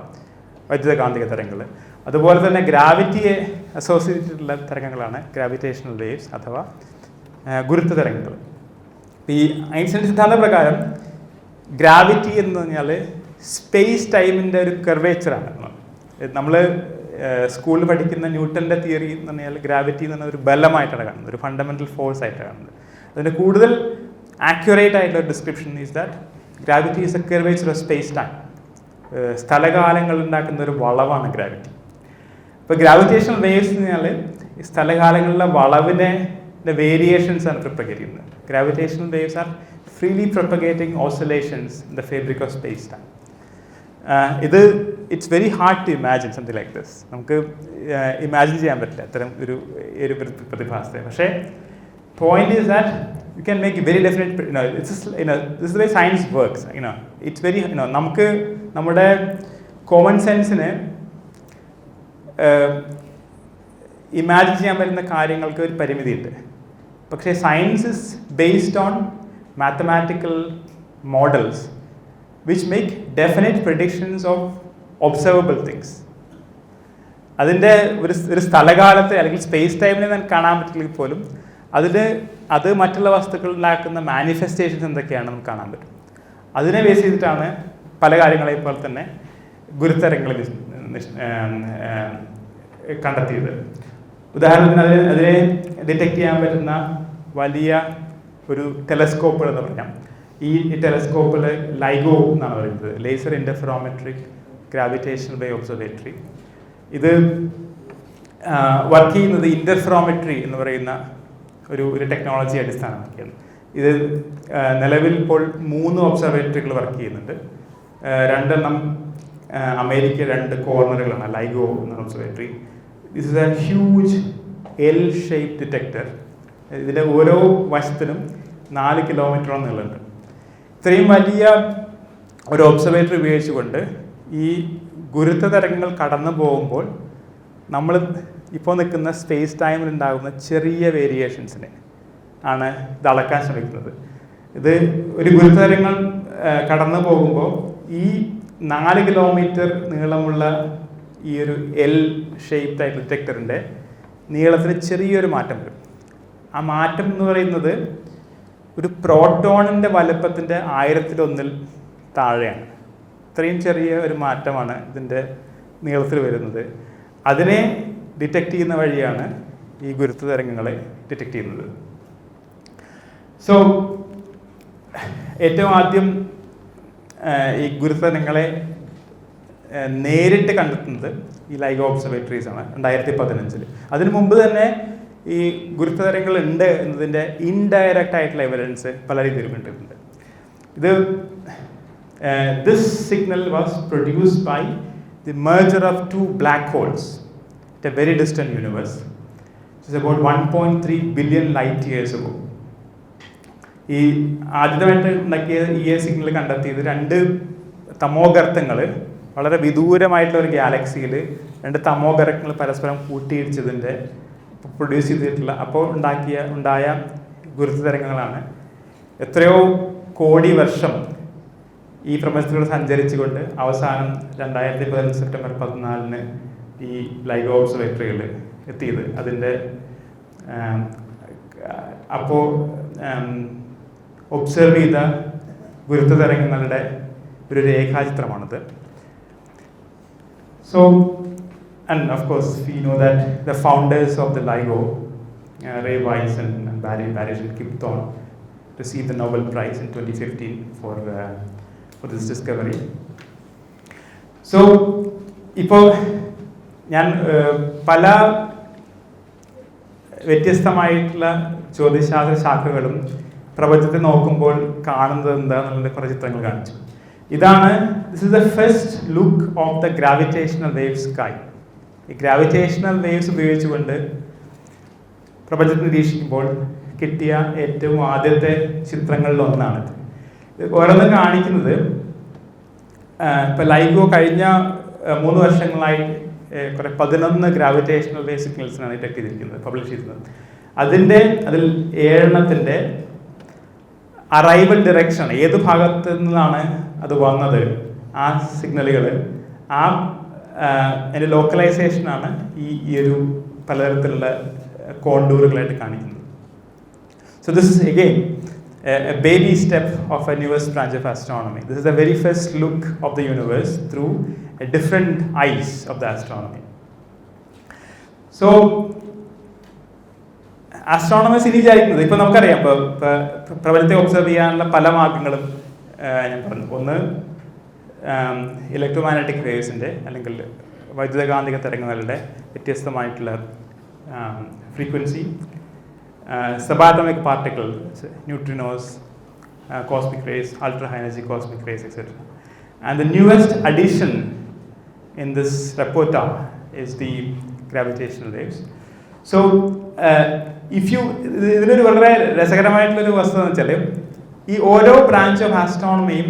വൈദ്യുതകാന്തിക തരംഗങ്ങൾ. അതുപോലെ തന്നെ ഗ്രാവിറ്റിയെ അസോസിയേറ്റ് ചെയ്തിട്ടുള്ള തരംഗങ്ങളാണ് ഗ്രാവിറ്റേഷണൽ വേവ്സ് അഥവാ ഗുരുത്വ തരംഗങ്ങൾ. ഈ ഐൻസ്റ്റൈൻ സിദ്ധാന്ത പ്രകാരം ഗ്രാവിറ്റി എന്ന് പറഞ്ഞാൽ സ്പേസ് ടൈമിൻ്റെ ഒരു കർവേച്ചറാണ്. നമ്മൾ സ്കൂളിൽ പഠിക്കുന്ന ന്യൂട്ടൻ്റെ തിയറി എന്ന് പറഞ്ഞാൽ ഗ്രാവിറ്റി എന്ന് പറഞ്ഞാൽ ഒരു ബലമായിട്ടാണ് കാണുന്നത്, ഒരു ഫണ്ടമെൻ്റൽ ഫോഴ്സ് ആയിട്ടാണ് കാണുന്നത്. അതിൻ്റെ കൂടുതൽ ആക്യുറേറ്റ് ആയിട്ടുള്ള description is that gravity is a curvature of space time. സ്ഥലകാലങ്ങൾ ഉണ്ടാക്കുന്ന ഒരു വളവാണ് ഗ്രാവിറ്റി. ഇപ്പോൾ ഗ്രാവിറ്റേഷണൽ വേവ്സ് എന്ന് പറഞ്ഞാൽ ഈ സ്ഥലകാലങ്ങളിലെ വളവിനെ വേരിയേഷൻസ് ആണ് പ്രൊപ്പഗേറ്റ് ചെയ്യുന്നത്. Gravitational waves are freely propagating oscillations in the fabric of space-time. It's very hard to imagine something like this. നമുക്ക് ഇമാജിൻ ചെയ്യാൻ പറ്റില്ല അത്തരം ഒരു പ്രതിഭാസത്തെ. പക്ഷേ point is that you can make a very definite, this is the way science works. It's very, നമുക്ക് നമ്മുടെ കോമൺ സെൻസിന് ഇമാജിൻ ചെയ്യാൻ പറ്റുന്ന കാര്യങ്ങൾക്ക് ഒരു പരിമിതിയുണ്ട്. പക്ഷേ science is based on mathematical models which make definite predictions of observable things. അതിൻ്റെ ഒരു സ്ഥലകാലത്തെ അല്ലെങ്കിൽ സ്പേസ് ടൈമിനെ നമുക്ക് കാണാൻ പറ്റില്ലെങ്കിൽ പോലും അത് മറ്റുള്ള വസ്തുക്കളിലാക്കുന്ന മാനിഫെസ്റ്റേഷൻസ് എന്തൊക്കെയാണ് നമുക്ക് കാണാൻ പറ്റും. അതിനെ ബേസ് ചെയ്തിട്ടാണ് പല കാര്യങ്ങളെ പോലെ തന്നെ ഗുരുതരങ്ങളിൽ കണ്ടെത്തിയത്. ഉദാഹരണത്തിന് അതിനെ ഡിറ്റക്ട് ചെയ്യാൻ പറ്റുന്ന വലിയ ഒരു ടെലസ്കോപ്പുകൾ എന്ന് പറയാം. ഈ ടെലസ്കോപ്പിൽ ലൈഗോ എന്നാണ് പറയുന്നത്, ലേസർ ഇൻ്റർഫെറോമെട്രിക് ഗ്രാവിറ്റേഷണൽ വേവ് ഒബ്സർവേറ്ററി. ഇത് വർക്ക് ചെയ്യുന്നത് ഇൻ്റർഫെറോമെട്രി എന്ന് പറയുന്ന ഒരു ടെക്നോളജി അടിസ്ഥാനമാക്കിയാണ്. ഇത് നിലവിൽ ഇപ്പോൾ 3 ഒബ്സർവേറ്ററികൾ വർക്ക് ചെയ്യുന്നുണ്ട്. 2 എണ്ണം അമേരിക്ക, 2 കോർണറുകളാണ് ലൈഗോ എന്ന observatory. This is A huge L shape detector. ഇതിൻ്റെ ഓരോ വശത്തിനും 4 കിലോമീറ്ററോളം നീളമുണ്ട്. ഇത്രയും വലിയ ഒരു ഒബ്സർവേറ്ററി ഉപയോഗിച്ചുകൊണ്ട് ഈ ഗുരുത്വ തരംഗങ്ങൾ കടന്നു പോകുമ്പോൾ നമ്മൾ ഇപ്പോൾ നിൽക്കുന്ന സ്പേസ് ടൈമിൽ ഉണ്ടാകുന്ന ചെറിയ വേരിയേഷൻസിനെ ആണ് ഇത് അളക്കാൻ ശ്രമിക്കുന്നത്. ഇത് ഒരു ഗുരുതരങ്ങൾ കടന്നു പോകുമ്പോൾ ഈ 4 കിലോമീറ്റർ നീളമുള്ള ഈ ഒരു എൽ ഷേപ്ഡ് ആയിട്ടുള്ള ഡിറ്റക്ടറിൻ്റെ നീളത്തിന് ചെറിയൊരു മാറ്റം വരും. ആ മാറ്റം എന്ന് പറയുന്നത് ഒരു പ്രോട്ടോണിൻ്റെ വലുപ്പത്തിൻ്റെ 1000-1 താഴെയാണ്. ഇത്രയും ചെറിയ ഒരു മാറ്റമാണ് ഇതിൻ്റെ നീളത്തിൽ വരുന്നത്. അതിനെ ഡിറ്റക്റ്റ് ചെയ്യുന്ന വഴിയാണ് ഈ ഗുരുത്വ തരംഗങ്ങളെ ഡിറ്റക്റ്റ് ചെയ്യുന്നത്. സോ ഏറ്റവും ആദ്യം ഈ ഗുരുത്വ തരംഗങ്ങളെ നേരിട്ട് കണ്ടെത്തുന്നത് ഈ ലൈഗോ ഒബ്സർവേറ്ററീസ് ആണ് 2015. അതിനു മുമ്പ് തന്നെ ഈ ഗുരുത്വ തരംഗങ്ങൾ ഉണ്ട് എന്നതിൻ്റെ ഇൻഡയറക്റ്റ് ആയിട്ടുള്ള എവിഡൻസ് പല രീതിയിൽ കണ്ടിട്ടുണ്ട്. ഇത് this signal was produced by the merger of 2 black holes at a very distant universe. It is about 1.3 billion light years ago. ഈ ആദ്യമായിട്ട് ഉണ്ടാക്കിയ ഈ സിഗ്നൽ കണ്ടെത്തിയത് 2 തമോഗർത്തങ്ങൾ വളരെ വിദൂരമായിട്ടുള്ള ഒരു ഗാലക്സിയിൽ 2 തമോഗർത്തങ്ങൾ പരസ്പരം കൂട്ടിയിടിച്ചതിൻ്റെ പ്രൊഡ്യൂസ് ചെയ്തിട്ടുള്ള അപ്പോൾ ഉണ്ടായ ഗുരുത്വ തരംഗങ്ങളാണ്. എത്രയോ കോടി വർഷം ഈ പ്രപഞ്ചത്തിലൂടെ സഞ്ചരിച്ചുകൊണ്ട് അവസാനം 2015 സെപ്റ്റംബർ 14 ഈ ലൈഗോ ഒബ്സർവേറ്ററികൾ എത്തിയത്. അതിൻ്റെ അപ്പോൾ ഒബ്സർവ് ചെയ്ത ഗുരുത്വ തരംഗങ്ങളുടെ ഒരു രേഖാചിത്രമാണിത്. So, and of course we know that the founders of the LIGO, Ray Weiss and Barry Barish and Kip Thorne, received the Nobel Prize in 2015 for this discovery. So, ഇപ്പോൾ ഞാൻ പല വ്യത്യസ്തമായിട്ടുള്ള ജ്യോതിശാസ്ത്ര ശാഖകളും പ്രപഞ്ചത്തെ നോക്കുമ്പോൾ കാണുന്നത് എന്താണെന്നുള്ള കുറേ ചിത്രങ്ങൾ കാണിച്ചു. ഇതാണ് this is the first look of the gravitational wave sky. ഈ ഗ്രാവിറ്റേഷണൽ വേവ്സ് ഉപയോഗിച്ചുകൊണ്ട് പ്രപഞ്ചത്തെ നിരീക്ഷിക്കുമ്പോൾ കിട്ടിയ ഏറ്റവും ആദ്യത്തെ ചിത്രങ്ങളിൽ ഒന്നാണിത്. ഇത് ഓരോന്നും കാണിക്കുന്നത് ഇപ്പോൾ ലൈഗോ കഴിഞ്ഞ 3 വർഷങ്ങളായി കുറേ 11 ഗ്രാവിറ്റേഷണൽ വേവ് സിഗ്നൽസിനാണ് ഡിറ്റക്ട് ചെയ്തിരിക്കുന്നത്, പബ്ലിഷ് ചെയ്തിരുന്നത്. അതിൽ 7 അറൈവൽ ഡിറക്ഷൻ, ഏത് ഭാഗത്ത് നിന്നാണ് അത് വന്നത്, ആ സിഗ്നലുകൾ, അതിൻ്റെ ലോക്കലൈസേഷനാണ് ഈ ഒരു പലതരത്തിലുള്ള കോണ്ടൂറുകളായിട്ട് കാണിക്കുന്നത്. So this is again a baby step of a newest branch of astronomy. This is the very first look of the universe through a different eyes of the astronomy. So astronomers ഇനി വിചാരിക്കുന്നത്, ഇപ്പോൾ നമുക്കറിയാം, ഇപ്പോൾ പ്രപഞ്ചത്തെ ഒബ്സർവ് ചെയ്യാനുള്ള പല മാർഗങ്ങളും ഞാൻ പറഞ്ഞു. ഒന്ന് ഇലക്ട്രോമാഗ്നറ്റിക് വേവ്സിൻ്റെ അല്ലെങ്കിൽ വൈദ്യുതകാന്തിക തരംഗങ്ങളുടെ വ്യത്യസ്തമായിട്ടുള്ള frequency, subatomic particles, neutrinos, cosmic rays, ultra high energy cosmic rays, etc. And the newest addition in this repertoire is the gravitational waves. So ഇതിനൊരു വളരെ രസകരമായിട്ടുള്ളൊരു വസ്തുത എന്ന് വെച്ചാൽ, ഈ ഓരോ ബ്രാഞ്ച് ഓഫ് ആസ്ട്രോണമിയും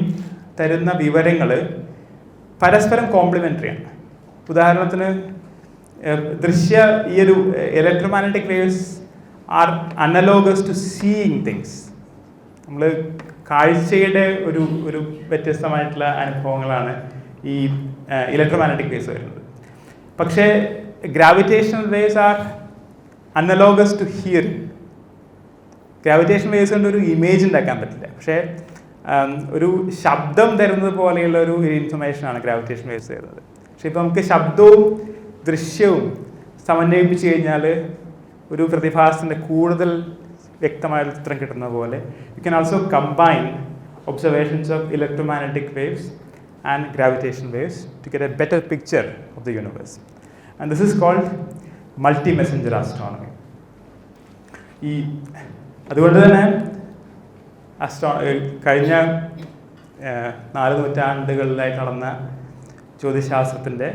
തരുന്ന വിവരങ്ങൾ പരസ്പരം കോംപ്ലിമെൻ്ററിയാണ്. ഉദാഹരണത്തിന് ഈ ഒരു electromagnetic waves are analogous to seeing things. നമ്മൾ കാഴ്ചയുടെ ഒരു വ്യത്യസ്തമായിട്ടുള്ള അനുഭവങ്ങളാണ് ഈ ഇലക്ട്രോമാഗ്നറ്റിക് വേവ്സ് വരുന്നത്. പക്ഷേ gravitational waves are analogous to hearing. Gravitational waves കൊണ്ട് ഒരു ഇമേജ് ഉണ്ടാക്കാൻ പറ്റില്ല, പക്ഷേ ഒരു ശബ്ദം തരുന്നത് പോലെയുള്ള ഒരു ഇൻഫർമേഷനാണ് ഗ്രാവിറ്റേഷൻ വേവ്സ് തരുന്നത്. പക്ഷേ ഇപ്പോൾ നമുക്ക് ശബ്ദവും ദൃശ്യവും സമന്വയിപ്പിച്ച് കഴിഞ്ഞാൽ ഒരു പ്രതിഭാസത്തിൻ്റെ കൂടുതൽ വ്യക്തമായ ചിത്രം കിട്ടുന്ന പോലെ you can also combine observations of electromagnetic waves and gravitation waves to get a better picture of the universe. And this is called multi messenger astronomy. അതുകൊണ്ട് തന്നെ കഴിഞ്ഞ 4 നൂറ്റാണ്ടുകളിലായി നടന്ന ജ്യോതിശാസ്ത്രത്തിൻ്റെ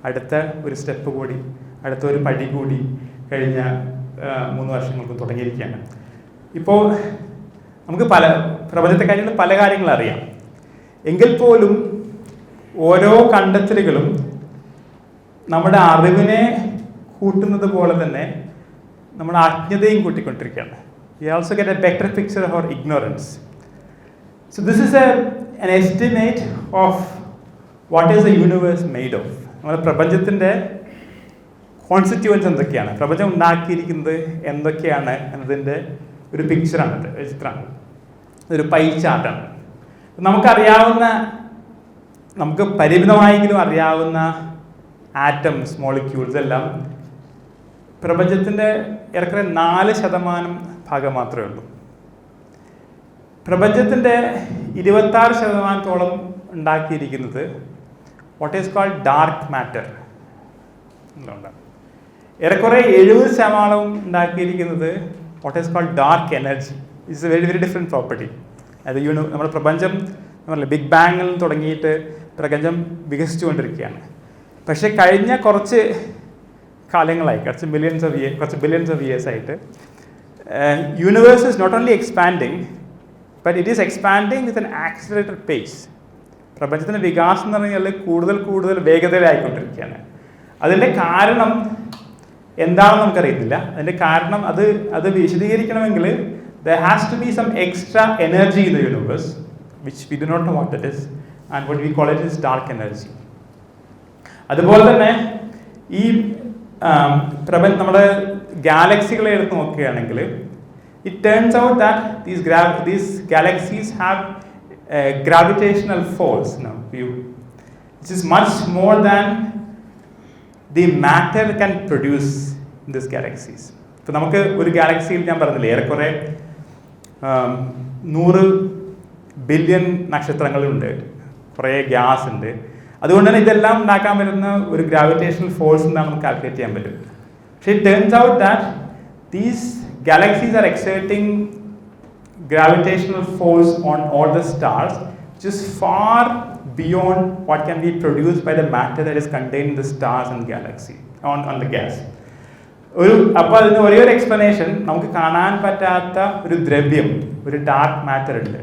അടുത്ത ഒരു സ്റ്റെപ്പ് കൂടി, അടുത്ത ഒരു പടി കൂടി കഴിഞ്ഞ 3 വർഷങ്ങൾക്ക് തുടങ്ങിയിരിക്കുകയാണ്. ഇപ്പോൾ നമുക്ക് പ്രപഞ്ചത്തെക്കാളും പല കാര്യങ്ങൾ അറിയാം. എങ്കിൽ പോലും ഓരോ കണ്ടെത്തലുകളും നമ്മുടെ അറിവിനെ കൂട്ടുന്നത് പോലെ തന്നെ നമ്മുടെ അജ്ഞതയും കൂട്ടിക്കൊണ്ടിരിക്കുകയാണ്. We also get a better picture of our ignorance. So this is an estimate of what is the universe made of. നമ്മുടെ പ്രപഞ്ചത്തിൻ്റെ കോൺസ്റ്റിറ്റ്യൂവൻസ് എന്തൊക്കെയാണ്, പ്രപഞ്ചം ഉണ്ടാക്കിയിരിക്കുന്നത് എന്തൊക്കെയാണ് എന്നതിൻ്റെ ഒരു പിക്ചറാണ്, ഒരു ചിത്രമാണ്, ഒരു പൈ ചാർട്ടാണ്. നമുക്കറിയാവുന്ന, നമുക്ക് പരിമിതമായെങ്കിലും അറിയാവുന്ന ആറ്റംസ്, മോളിക്യൂൾസ് എല്ലാം പ്രപഞ്ചത്തിൻ്റെ ഏറെക്കുറെ 4% ഭാഗം മാത്രമേ ഉള്ളൂ. പ്രപഞ്ചത്തിൻ്റെ 26% ഉണ്ടാക്കിയിരിക്കുന്നത് what is called dark matter എന്നുള്ളതാണ്. ഏറെക്കുറെ 70% ഉണ്ടാക്കിയിരിക്കുന്നത് what is called dark energy. It's a very very different property. അത് നമ്മുടെ പ്രപഞ്ചം നമ്മളെ ബിഗ് ബാങ്ങിൽ തുടങ്ങിയിട്ട് പ്രപഞ്ചം വികസിച്ചുകൊണ്ടിരിക്കുകയാണ്. പക്ഷേ കഴിഞ്ഞ കുറച്ച് കാലങ്ങളായി, കുറച്ച് ബില്യൺസ് ഓഫ് ഇയേഴ്സ് ആയിട്ട് universe is not only expanding but it is expanding with an accelerated pace. പ്രപഞ്ചത്തിൻ്റെ വികാസം എന്ന് പറഞ്ഞാൽ കൂടുതൽ വേഗതയിലായിക്കൊണ്ടിരിക്കുകയാണ്. അതിൻ്റെ കാരണം എന്താണെന്ന് നമുക്കറിയത്തില്ല. അതിൻ്റെ കാരണം അത് വിശദീകരിക്കണമെങ്കിൽ there has to be some extra energy in the universe which we do not know what it is, and what we call it is dark energy. അതുപോലെ തന്നെ ഈ നമ്മുടെ ഗാലക്സികളെ എടുത്ത് നോക്കുകയാണെങ്കിൽ it turns out that these galaxies have a gravitational force now which is much more than the matter can produce in these galaxies. ഇപ്പോൾ നമുക്ക് ഒരു ഗാലക്സിയിൽ ഞാൻ പറഞ്ഞില്ലേ ഏറെക്കുറെ 100 ബില്യൺ നക്ഷത്രങ്ങളുണ്ട്, കുറേ ഗ്യാസ് ഉണ്ട്. അതുകൊണ്ട് തന്നെ ഇതെല്ലാം ഉണ്ടാക്കാൻ പറ്റുന്ന ഒരു ഗ്രാവിറ്റേഷണൽ ഫോഴ്സ് എന്താണ് നമുക്ക് കാൽക്കുലേറ്റ് ചെയ്യാൻ പറ്റും. പക്ഷേ it turns out that these galaxies are exerting gravitational force on all the stars which is far beyond what can be produced by the matter that is contained in the stars and galaxy on the gas. അപ്പോൾ അതിന് ഒരേ ഒരു എക്സ്പ്ലനേഷൻ, നമുക്ക് കാണാൻ പറ്റാത്ത ഒരു ദ്രവ്യം, ഒരു ഡാർക്ക് മാറ്റർ ഉണ്ട്.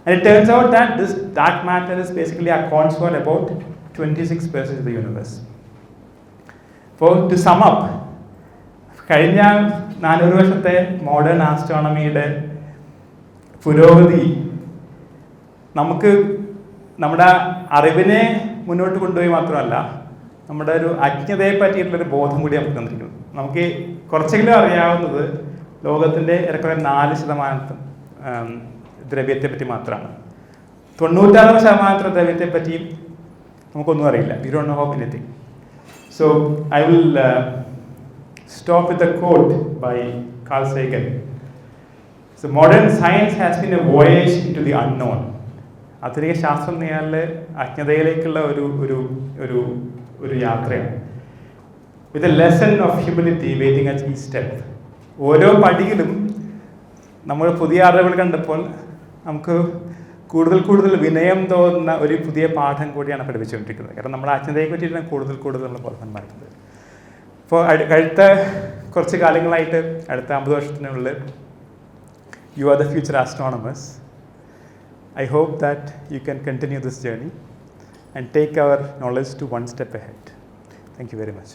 And it turns out that this dark matter is basically accounts for about 26% of the universe. For to sum up, കഴിഞ്ഞ 400 വർഷത്തെ മോഡേൺ ആസ്ട്രോണമിയുടെ പുരോഗതി നമുക്ക് നമ്മുടെ അറിവിനെ മുന്നോട്ട് കൊണ്ടുപോയി മാത്രമല്ല, നമ്മുടെ ഒരു അജ്ഞതയെ പറ്റിയിട്ടുള്ളൊരു ബോധം കൂടി നമുക്ക് തന്നിരിക്കുന്നു. നമുക്ക് കുറച്ചെങ്കിലും അറിയാവുന്നത് ലോകത്തിൻ്റെ ഏറെക്കുറെ 4% ദ്രവ്യത്തെ പറ്റി മാത്രമാണ്. 96% ദ്രവ്യത്തെ പറ്റിയും നമുക്കൊന്നും അറിയില്ല. We don't know about anything. So I will stop with a quote by Carl Sagan. So modern science has been a voyage into the unknown. ആധുനിക ശാസ്ത്രം നേരിലെ അജ്ഞതയിലേക്കുള്ള ഒരു യാത്രയാണ്. With a lesson of humility waiting at each step. ഓരോ പടിയിലും നമ്മൾ പുതിയ അറിവുകൾ കണ്ടപ്പോൾ നമുക്ക് കൂടുതൽ വിനയം തോന്നുന്ന ഒരു പുതിയ പാഠം കൂടിയാണ് പഠിപ്പിച്ചുകൊണ്ടിരിക്കുന്നത്. കാരണം നമ്മുടെ അജ്ഞതയെ പറ്റിയിട്ടാണ് കൂടുതൽ നമ്മൾ ബോധവാന്മാരുന്നത്. ഇപ്പോൾ അടുത്ത കുറച്ച് കാലങ്ങളായിട്ട്, അടുത്ത 50 വർഷത്തിനുള്ളിൽ you are the future astronomers. I hope that you can continue this journey and take our knowledge to one step ahead. Thank you very much.